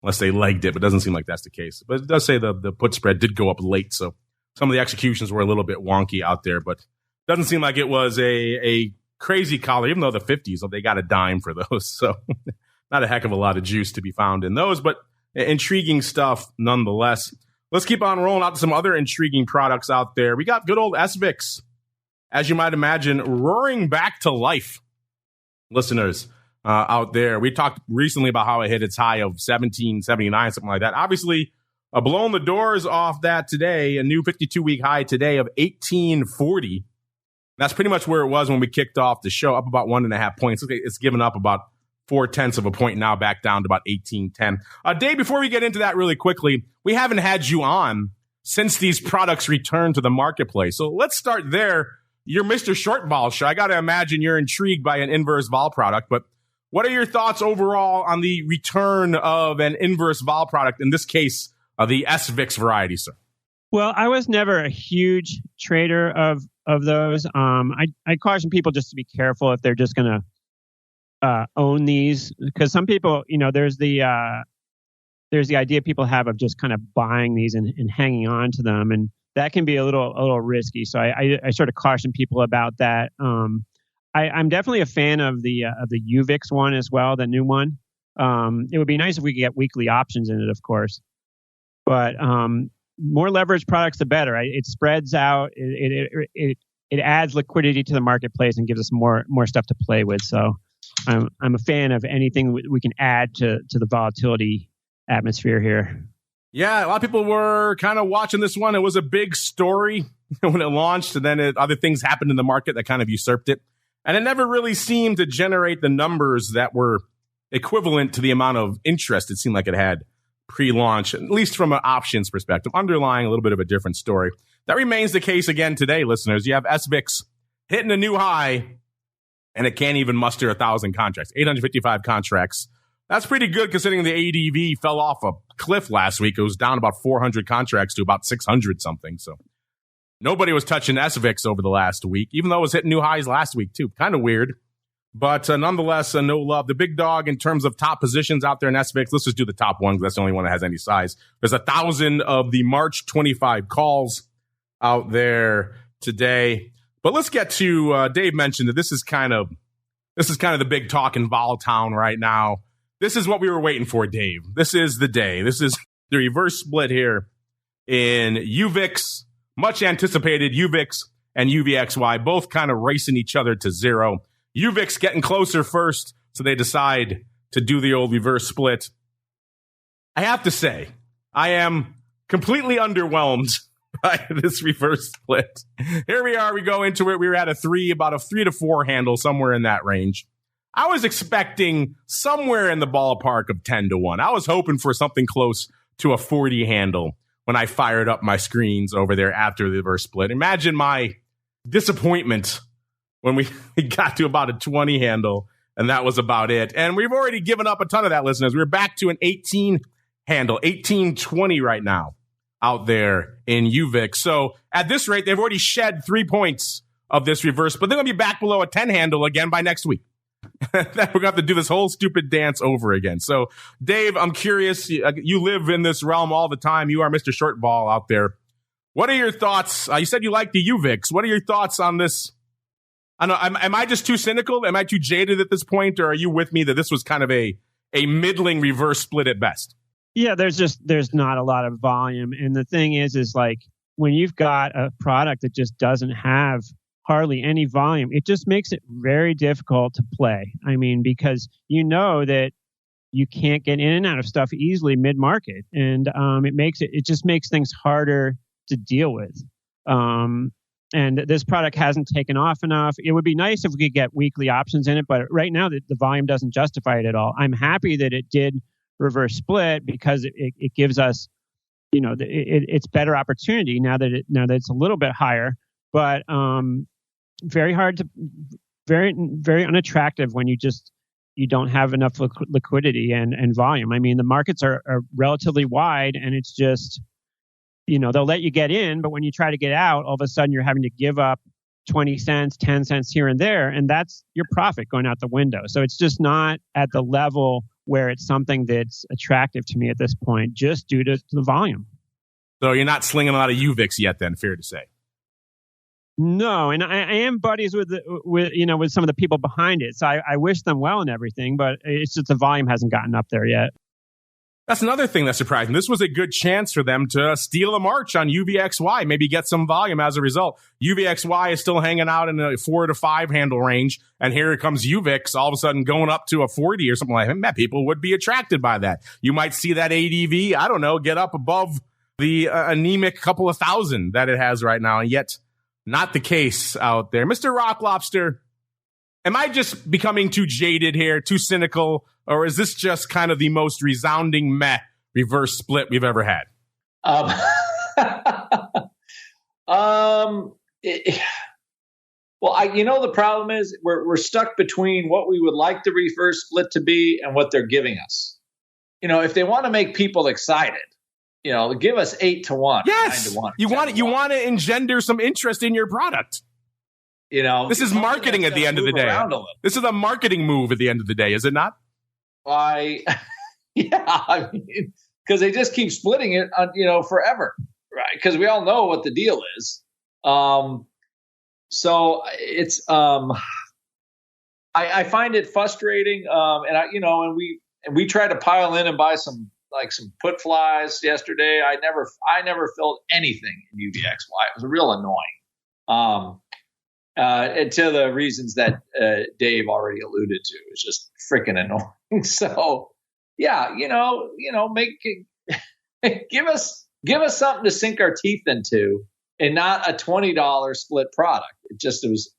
unless they legged it, but it doesn't seem like that's the case. But it does say the put spread did go up late, so some of the executions were a little bit wonky out there, but doesn't seem like it was a crazy collar, even though the 50s, they got a dime for those. So not a heck of a lot of juice to be found in those, but intriguing stuff nonetheless. Let's keep on rolling out to some other intriguing products out there. We got good old SVIX, as you might imagine, roaring back to life. Listeners out there, we talked recently about how it hit its high of 1779, something like that. Obviously, blowing the doors off that today, a new 52-week high today of 1840. That's pretty much where it was when we kicked off the show, up about 1.5 points. It's given up about 0.4 of a point now, back down to about 1810. Dave, before we get into that really quickly, we haven't had you on since these products returned to the marketplace. So let's start there. You're Mr. Short Vol Show. I got to imagine you're intrigued by an inverse vol product, but what are your thoughts overall on the return of an inverse vol product, in this case, the SVIX variety, sir? Well, I was never a huge trader of those. I caution people just to be careful if they're just going to own these, because some people, there's the idea people have of just kind of buying these and hanging on to them, and that can be a little risky. So I sort of caution people about that. I'm definitely a fan of the UVIX one as well, the new one. It would be nice if we could get weekly options in it, of course, but more leverage products, the better. It spreads out. It adds liquidity to the marketplace and gives us more stuff to play with. So I'm a fan of anything we can add to the volatility atmosphere here. Yeah, a lot of people were kind of watching this one. It was a big story when it launched, and then other things happened in the market that kind of usurped it. And it never really seemed to generate the numbers that were equivalent to the amount of interest it seemed like it had pre-launch, at least from an options perspective, underlying a little bit of a different story. That remains the case again today, listeners. You have SVIX hitting a new high, and it can't even muster 1,000 contracts, 855 contracts. That's pretty good considering the ADV fell off a cliff last week. It was down about 400 contracts to about 600 something. So nobody was touching SVIX over the last week, even though it was hitting new highs last week too. Kind of weird. But nonetheless, no love. The big dog in terms of top positions out there in SVIX, let's just do the top one because that's the only one that has any size. There's 1,000 of the March 25 calls out there today. But let's get to, Dave mentioned that this is kind of the big talk in Vol Town right now. This is what we were waiting for, Dave. This is the day. This is the reverse split here in UVIX, much anticipated UVIX and UVXY, both kind of racing each other to zero. UVIX getting closer first, so they decide to do the old reverse split. I have to say, I am completely underwhelmed by this reverse split. Here we are. We go into it. We were at about a 3 to 4 handle, somewhere in that range. I was expecting somewhere in the ballpark of 10 to 1. I was hoping for something close to a 40 handle when I fired up my screens over there after the reverse split. Imagine my disappointment when we got to about a 20 handle, and that was about it. And we've already given up a ton of that, listeners. We're back to an 18 handle, 1820 right now out there in UVIX. So at this rate, they've already shed 3 points of this reverse, but they're going to be back below a 10 handle again by next week. We're going to have to do this whole stupid dance over again. So, Dave, I'm curious. You live in this realm all the time. You are Mr. Short Ball out there. What are your thoughts? You said you like the UVIX. What are your thoughts on this? I don't know. Am I just too cynical? Am I too jaded at this point? Or are you with me that this was kind of a middling reverse split at best? Yeah, there's not a lot of volume. And the thing is like when you've got a product that just doesn't have hardly any volume, it just makes it very difficult to play. I mean, because you know that you can't get in and out of stuff easily mid-market, and it just makes things harder to deal with. And this product hasn't taken off enough. It would be nice if we could get weekly options in it, but right now the volume doesn't justify it at all. I'm happy that it did reverse split because it gives us, it's better opportunity now that it's a little bit higher, but very unattractive when you don't have enough liquidity and volume. I mean, the markets are relatively wide, and it's just, they'll let you get in, but when you try to get out, all of a sudden you're having to give up 20 cents, 10 cents here and there, and that's your profit going out the window. So it's just not at the level where it's something that's attractive to me at this point, just due to the volume. So you're not slinging a lot of UVIX yet, then, fair to say. No, and I am buddies with some of the people behind it, so I wish them well and everything, but it's just the volume hasn't gotten up there yet. That's another thing that's surprising. This was a good chance for them to steal a march on UVXY, maybe get some volume as a result. UVXY is still hanging out in a 4 to 5 handle range, and here comes UVIX all of a sudden going up to a 40 or something like that. People would be attracted by that. You might see that ADV, I don't know, get up above the anemic couple of thousand that it has right now, and yet not the case out there. Mr. Rock Lobster, am I just becoming too jaded here, too cynical, or is this just kind of the most resounding meh reverse split we've ever had? Well, the problem is we're stuck between what we would like the reverse split to be and what they're giving us. If they want to make people excited, give us 8-1. Yes, 9-1, you want to engender some interest in your product. This is marketing at the end of the day. This is a marketing move at the end of the day, is it not? Because they just keep splitting it, forever, right? Because we all know what the deal is. So it's, I find it frustrating. And we tried to pile in and buy some put flies yesterday. I never filled anything in UVXY. It was real annoying. And to the reasons that Dave already alluded to, it's just freaking annoying. So, yeah, give us something to sink our teeth into, and not a $20 split product. It was,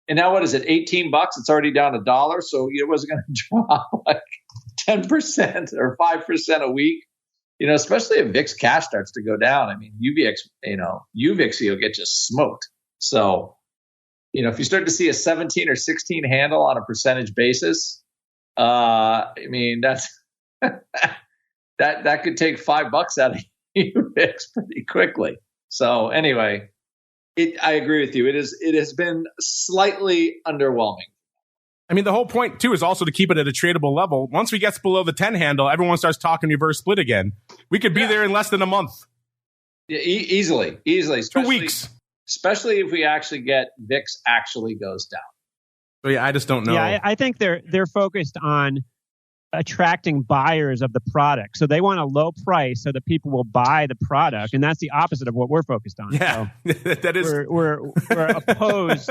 and now what is it? $18? It's already down $1. So it wasn't going to drop like 10% or 5% a week. Especially if VIX cash starts to go down. I mean, UVXY will get just smoked. So, if you start to see a 17 or 16 handle on a percentage basis, that's that could take $5 out of UVIX pretty quickly. So anyway, I agree with you. It has been slightly underwhelming. I mean, the whole point, too, is also to keep it at a tradable level. Once we get below the 10 handle, everyone starts talking reverse split again. We could be there in less than a month. Yeah, easily. 2 weeks. Especially if we actually get VIX actually goes down. So yeah, I just don't know. Yeah, I think they're focused on attracting buyers of the product. So they want a low price so that people will buy the product, and that's the opposite of what we're focused on. Yeah, so that is. We're opposed.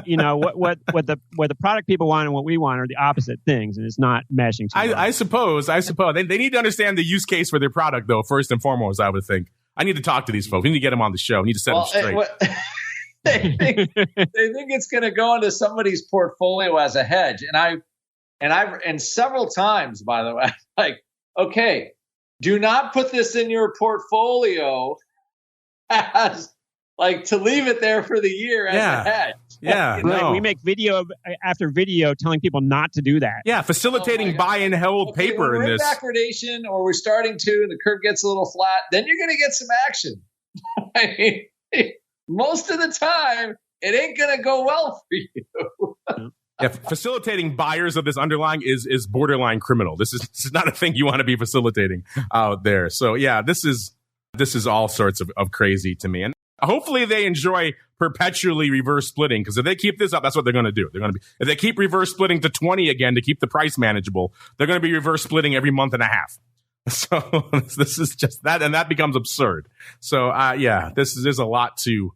What the product people want and what we want are the opposite things, and it's not meshing. I suppose they need to understand the use case for their product, though. First and foremost, I would think. I need to talk to these folks. We need to get them on the show. We need to set them straight. They think it's going to go into somebody's portfolio as a hedge, and several times, by the way, like, okay, do not put this in your portfolio as like to leave it there for the year as a hedge. Yeah, no. We make video after video telling people not to do that. Yeah, facilitating buy and hold paper in this. Backwardation, or we're starting to, and the curve gets a little flat, then you're going to get some action. I mean, most of the time, it ain't going to go well for you. Yeah, facilitating buyers of this underlying is borderline criminal. This is not a thing you want to be facilitating out there. So yeah, this is all sorts of crazy to me. And hopefully they enjoy perpetually reverse splitting, because if they keep this up, that's what they're going to do. If they keep reverse splitting to 20 again to keep the price manageable, they're going to be reverse splitting every month and a half. So this is just that, and that becomes absurd. So there's a lot to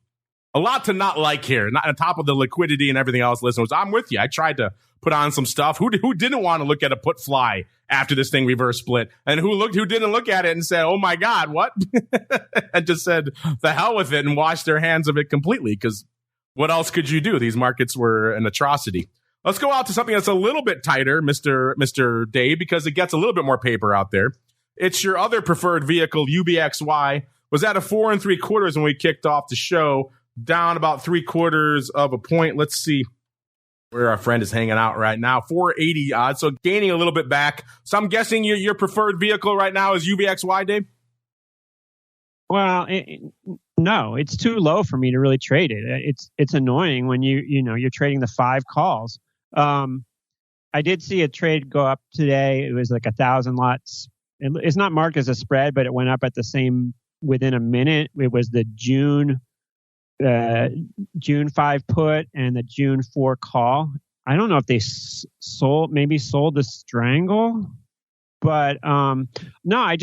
not like here. Not on top of the liquidity and everything else. Listeners, I'm with you. I tried to put on some stuff. Who didn't want to look at a put fly after this thing reverse split? And who didn't look at it and say, "Oh my God, what?" and just said, "The hell with it," and washed their hands of it completely. Because what else could you do? These markets were an atrocity. Let's go out to something that's a little bit tighter, Mr. Dave, because it gets a little bit more paper out there. It's your other preferred vehicle, UVXY. Was at a 4 3/4 when we kicked off the show, down about 3/4 of a point. Let's see where our friend is hanging out right now. 480 odds, so gaining a little bit back. So I'm guessing your preferred vehicle right now is UVXY, Dave? Well, no, it's too low for me to really trade it. It's annoying when you're trading the 5 calls. I did see a trade go up today. It was like 1,000 lots. It's not marked as a spread, but it went up at the same within a minute. It was the June 5 put and the June 4 call. I don't know if they sold the strangle, but no, I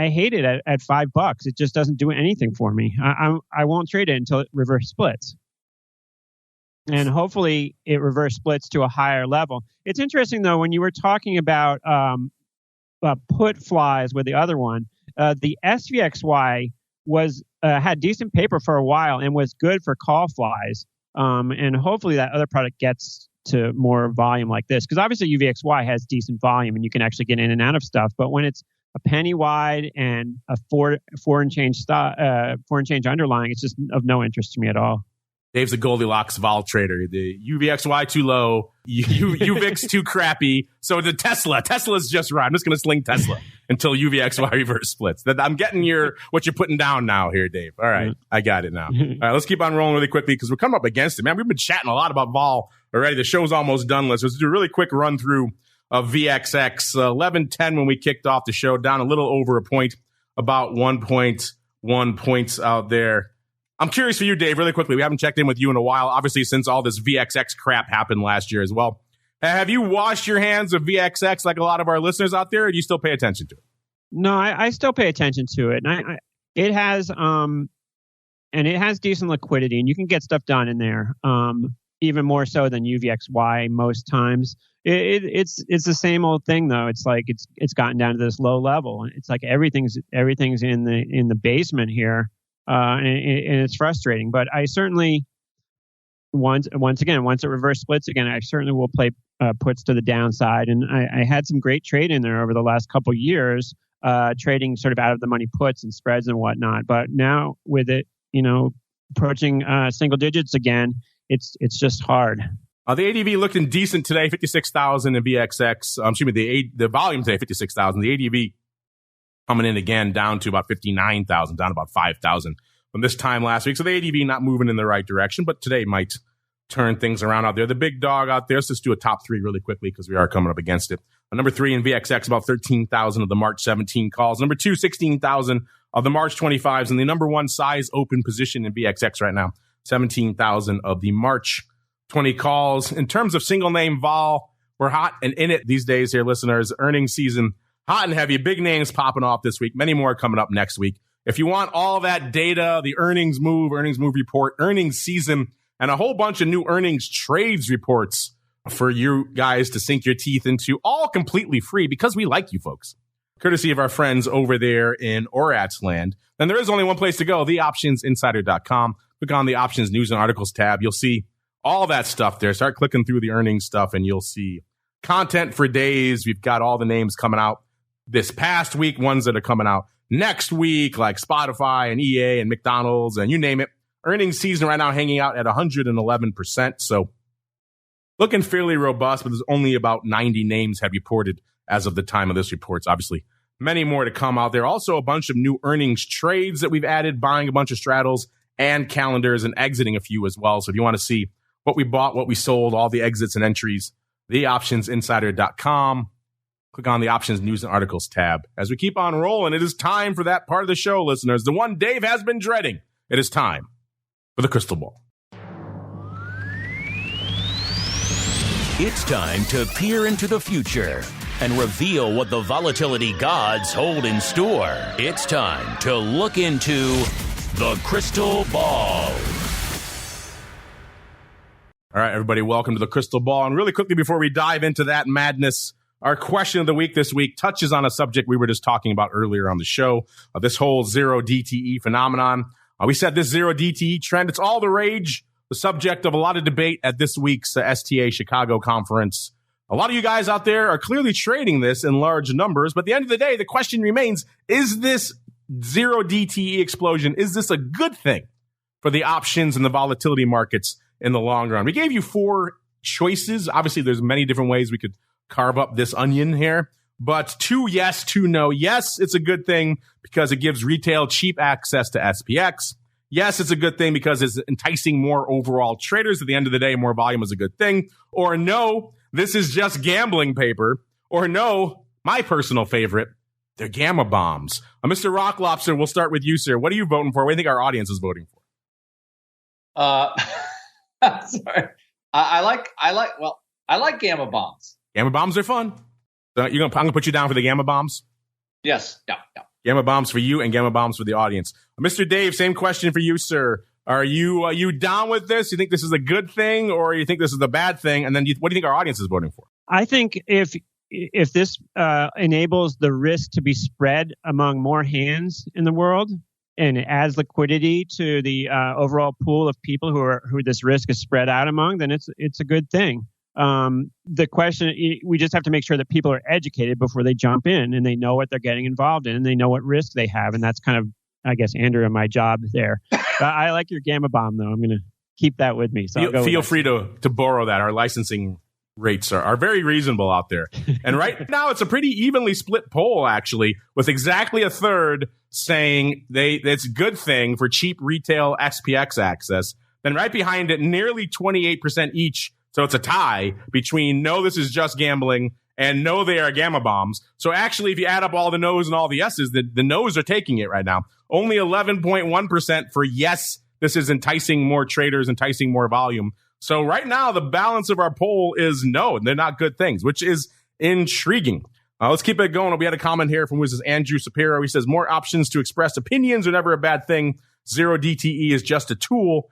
hate it at $5. It just doesn't do anything for me. I won't trade it until it reverse splits. And hopefully it reverse splits to a higher level. It's interesting, though, when you were talking about put flies with the other one, the SVXY had decent paper for a while and was good for call flies. And hopefully that other product gets to more volume like this. Because obviously UVXY has decent volume and you can actually get in and out of stuff. But when it's a penny wide and a four and change underlying, it's just of no interest to me at all. Dave's a Goldilocks vol trader. The UVXY too low, UVIX too crappy. So the Tesla's just right. I'm just going to sling Tesla until UVXY reverse splits. I'm getting what you're putting down now here, Dave. All right, I got it now. All right, let's keep on rolling really quickly because we're coming up against it. Man, we've been chatting a lot about vol already. The show's almost done. Let's do a really quick run through of VXX. 11:10 when we kicked off the show, down a little over a point, about 1.1 points out there. I'm curious for you, Dave, really quickly. We haven't checked in with you in a while, obviously, since all this VXX crap happened last year as well. Have you washed your hands of VXX like a lot of our listeners out there, or do you still pay attention to it? No, I still pay attention to it. And it has decent liquidity, and you can get stuff done in there, even more so than UVXY most times. It's the same old thing, though. It's like it's gotten down to this low level. It's like everything's in the basement here. And it's frustrating, but I certainly once it reverse splits again, I certainly will play puts to the downside. And I had some great trade in there over the last couple of years, trading sort of out of the money puts and spreads and whatnot. But now with it, approaching single digits again, it's just hard. The ADV looking decent today, 56,000 in VXX. The volume today, 56,000. The ADV coming in again down to about 59,000, down about 5,000 from this time last week. So the ADV not moving in the right direction, but today might turn things around out there. The big dog out there, let's just do a top three really quickly because we are coming up against it. Number 3 in VXX, about 13,000 of the March 17 calls. Number 2, 16,000 of the March 25s. And the number 1 size open position in VXX right now, 17,000 of the March 20 calls. In terms of single name vol, we're hot and in it these days here, listeners. Earnings season, hot and heavy, big names popping off this week, many more coming up next week. If you want all that data, the earnings move report, earnings season, and a whole bunch of new earnings trades reports for you guys to sink your teeth into, all completely free because we like you folks, courtesy of our friends over there in Orat's land, then there is only one place to go, theoptionsinsider.com. Click on the options news and articles tab. You'll see all that stuff there. Start clicking through the earnings stuff and you'll see content for days. We've got all the names coming out this past week, ones that are coming out next week, like Spotify and EA and McDonald's and you name it. Earnings season right now hanging out at 111%. So looking fairly robust, but there's only about 90 names have reported as of the time of this report. So obviously, many more to come out there. Also, a bunch of new earnings trades that we've added, buying a bunch of straddles and calendars and exiting a few as well. So if you want to see what we bought, what we sold, all the exits and entries, theoptionsinsider.com. Click on the options news and articles tab. As we keep on rolling, it is time for that part of the show, listeners. The one Dave has been dreading. It is time for the crystal ball. It's time to peer into the future and reveal what the volatility gods hold in store. It's time to look into the crystal ball. All right, everybody, welcome to the crystal ball. And really quickly before we dive into that madness, our question of the week this week touches on a subject we were just talking about earlier on the show, this whole zero DTE phenomenon. We said this zero DTE trend, it's all the rage, the subject of a lot of debate at this week's STA Chicago conference. A lot of you guys out there are clearly trading this in large numbers, but at the end of the day, the question remains, is this zero DTE explosion, is this a good thing for the options and the volatility markets in the long run? We gave you 4 choices. Obviously, there's many different ways we could carve up this onion here, but 2 yes, 2 no. Yes, it's a good thing because it gives retail cheap access to SPX. Yes, it's a good thing because it's enticing more overall traders. At the end of the day, more volume is a good thing. Or no, this is just gambling paper, or no, my personal favorite, they're gamma bombs. Mr. Rock Lobster, we'll start with you, sir. What are you voting for? What do you think our audience is voting for? Sorry. I like gamma bombs. Gamma bombs are fun. So I'm going to put you down for the gamma bombs? Yes. Yeah. Gamma bombs for you and gamma bombs for the audience. Mr. Dave, same question for you, sir. Are you down with this? You think this is a good thing, or you think this is a bad thing? And then what do you think our audience is voting for? I think if this enables the risk to be spread among more hands in the world and it adds liquidity to the overall pool of people who this risk is spread out among, then it's a good thing. The question, we just have to make sure that people are educated before they jump in and they know what they're getting involved in and they know what risk they have. And that's kind of, I guess, Andrew and my job there. I like your gamma bomb, though. I'm going to keep that with me. So feel free to borrow that. Our licensing rates are very reasonable out there. And right now, it's a pretty evenly split poll, actually, with exactly a third saying it's a good thing for cheap retail SPX access. Then right behind it, nearly 28% each. So it's a tie between no, this is just gambling, and no, they are gamma bombs. So actually, if you add up all the no's and all the yeses, the no's are taking it right now. Only 11.1% for yes, this is enticing more traders, enticing more volume. So right now, the balance of our poll is no, they're not good things, which is intriguing. Let's keep it going. We had a comment here from Andrew Shapiro. He says, more options to express opinions are never a bad thing. Zero DTE is just a tool.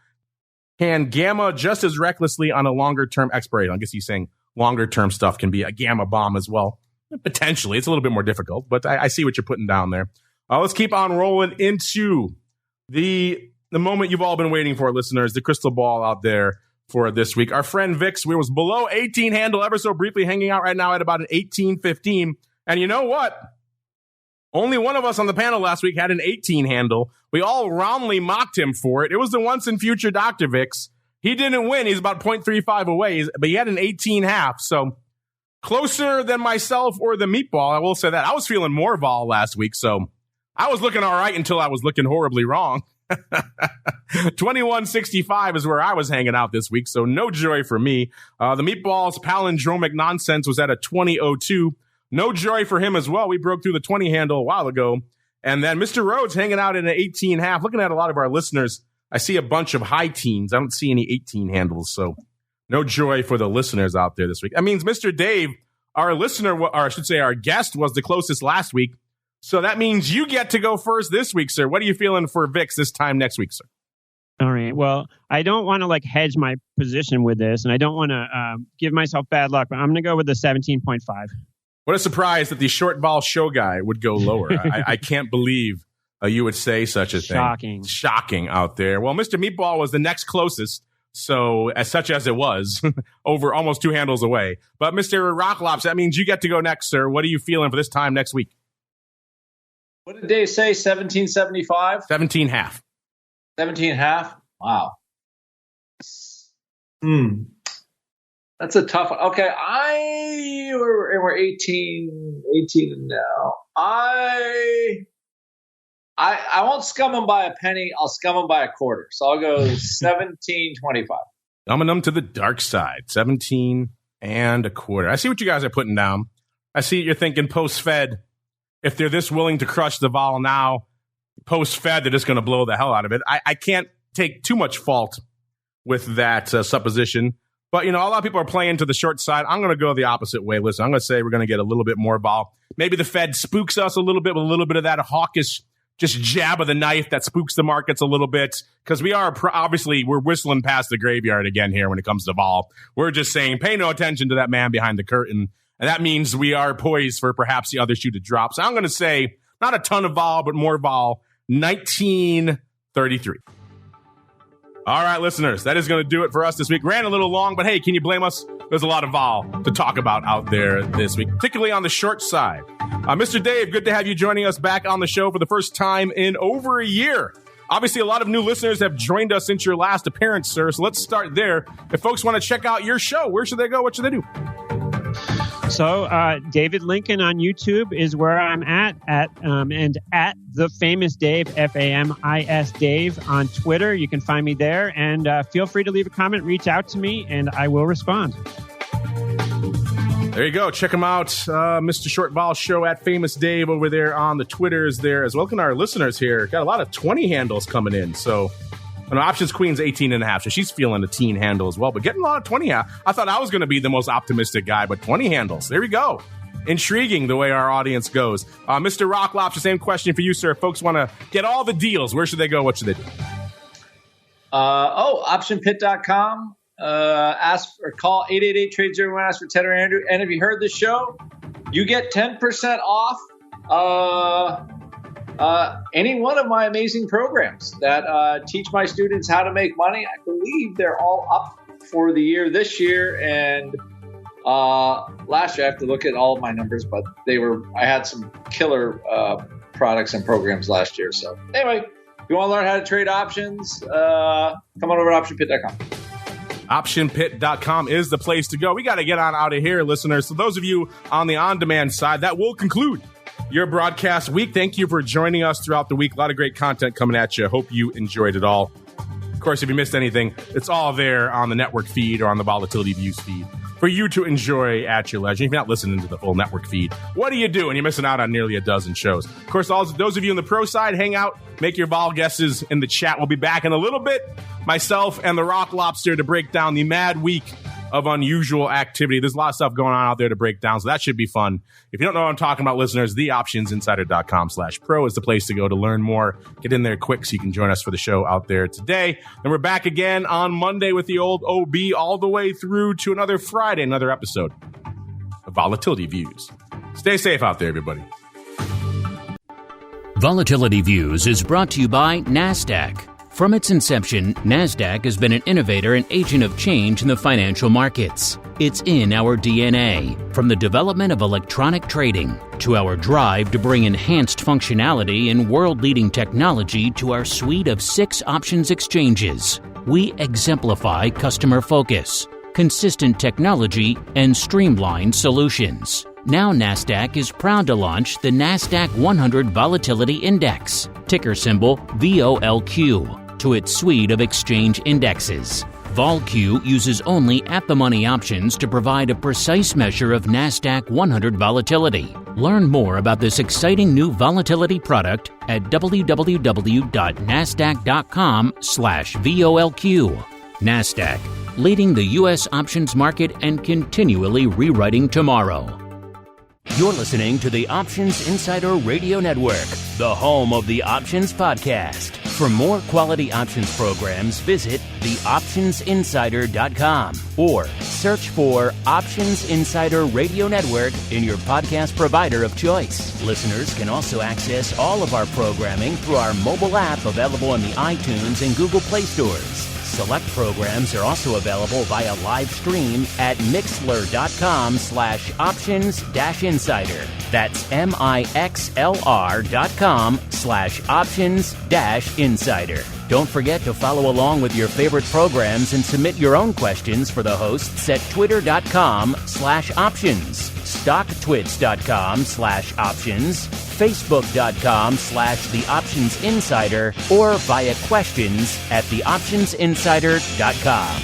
Can gamma just as recklessly on a longer-term expiration? I guess he's saying longer-term stuff can be a gamma bomb as well. Potentially. It's a little bit more difficult, but I see what you're putting down there. Let's keep on rolling into the moment you've all been waiting for, listeners, the crystal ball out there for this week. Our friend VIX, we was below 18 handle ever so briefly, hanging out right now at about an 18.15. And you know what? Only one of us on the panel last week had an 18 handle. We all roundly mocked him for it. It was the once and future Dr. VIX. He didn't win. He's about 0.35 away, but he had an 18.5. So closer than myself or the meatball. I will say that. I was feeling more vol last week, so I was looking all right until I was looking horribly wrong. 2165 is where I was hanging out this week, so no joy for me. The meatball's palindromic nonsense was at a 20.02. No joy for him as well. We broke through the 20 handle a while ago. And then Mr. Rhodes hanging out in an 18.5. Looking at a lot of our listeners, I see a bunch of high teens. I don't see any 18 handles, so no joy for the listeners out there this week. That means Mr. Dave, our listener, or I should say our guest, was the closest last week. So that means you get to go first this week, sir. What are you feeling for VIX this time next week, sir? All right. Well, I don't want to hedge my position with this, and I don't want to give myself bad luck, but I'm going to go with the 17.5. What a surprise that the short vol show guy would go lower. I can't believe you would say such a thing. Shocking out there. Well, Mr. Meatball was the next closest. So as such as it was, over almost two handles away. But Mr. Rocklops, that means you get to go next, sir. What are you feeling for this time next week? What did Dave say? 1775? 17.5. 17.5? Wow. That's a tough one. Okay, we're 18 now. I won't scum them by a penny. I'll scum them by a quarter. So I'll go 17.25. Dumbing them to the dark side. 17 and a quarter. I see what you guys are putting down. I see you're thinking post-Fed. If they're this willing to crush the vol now, post-Fed, they're just going to blow the hell out of it. I can't take too much fault with that supposition. But, a lot of people are playing to the short side. I'm going to go the opposite way. Listen, I'm going to say we're going to get a little bit more vol. Maybe the Fed spooks us a little bit with a little bit of that hawkish just jab of the knife that spooks the markets a little bit. Because we are obviously, we're whistling past the graveyard again here when it comes to vol. We're just saying, pay no attention to that man behind the curtain. And that means we are poised for perhaps the other shoe to drop. So I'm going to say not a ton of vol, but more vol. 1933. All right, listeners, that is going to do it for us this week. Ran a little long, but hey, can you blame us? There's a lot of vol to talk about out there this week, particularly on the short side. Mr. Dave, good to have you joining us back on the show for the first time in over a year. Obviously, a lot of new listeners have joined us since your last appearance, sir. So let's start there. If folks want to check out your show, where should they go? What should they do? So David Lincoln on YouTube is where I'm at and at the famous Dave, FAMIS Dave on Twitter. You can find me there, and feel free to leave a comment, reach out to me, and I will respond. There you go. Check him out. Mr. Short Vol Show at Famous Dave over there on the Twitters there as well. Look at our listeners here. Got a lot of 20 handles coming in. So, Options Queen's 18.5, so she's feeling a teen handle as well. But getting a lot of 20. I thought I was going to be the most optimistic guy, but 20 handles. There we go. Intriguing the way our audience goes. Mr. Rock Lobster, same question for you, sir. If folks want to get all the deals, where should they go? What should they do? Optionpit.com. Ask or call 888-TRADE-01. Ask for Ted or Andrew. And if you heard this show, you get 10% off any one of my amazing programs that teach my students how to make money. I believe they're all up for the year this year and last year. I have to look at all of my numbers, but I had some killer products and programs last year. So anyway, if you want to learn how to trade options, come on over to optionpit.com. Optionpit.com is the place to go. We got to get on out of here, listeners. So those of you on the on-demand side, that will conclude your broadcast week. Thank you for joining us throughout the week. A lot of great content coming at you. Hope you enjoyed it all. Of course, if you missed anything, it's all there on the network feed or on the Volatility Views feed for you to enjoy at your leisure. If you're not listening to the full network feed, what are you doing? You're missing out on nearly a dozen shows. Of course, those of you on the pro side, hang out, make your vol guesses in the chat. We'll be back in a little bit, myself and the Rock Lobster, to break down the mad week of unusual activity. There's a lot of stuff going on out there to break down, so that should be fun. If you don't know what I'm talking about, listeners, theoptionsinsider.com/pro is the place to go to learn more. Get in there quick so you can join us for the show out there today. And we're back again on Monday with the old OB all the way through to another Friday, another episode of Volatility Views. Stay safe out there, everybody. Volatility Views is brought to you by NASDAQ. From its inception, NASDAQ has been an innovator and agent of change in the financial markets. It's in our DNA, from the development of electronic trading to our drive to bring enhanced functionality and world-leading technology to our suite of 6 options exchanges. We exemplify customer focus, consistent technology, and streamlined solutions. Now NASDAQ is proud to launch the NASDAQ 100 Volatility Index, ticker symbol VOLQ, to its suite of exchange indexes. VolQ uses only at-the-money options to provide a precise measure of NASDAQ 100 volatility. Learn more about this exciting new volatility product at www.nasdaq.com/VOLQ. NASDAQ, leading the U.S. options market and continually rewriting tomorrow. You're listening to the Options Insider Radio Network, the home of the Options Podcast. For more quality options programs, visit theoptionsinsider.com or search for Options Insider Radio Network in your podcast provider of choice. Listeners can also access all of our programming through our mobile app available in the iTunes and Google Play stores. Select programs are also available via live stream at mixlr.com/options-insider. That's mixlr.com/options-insider. Don't forget to follow along with your favorite programs and submit your own questions for the hosts at twitter.com/options, stocktwits.com/options, facebook.com/theoptionsinsider, or via questions at theoptionsinsider.com.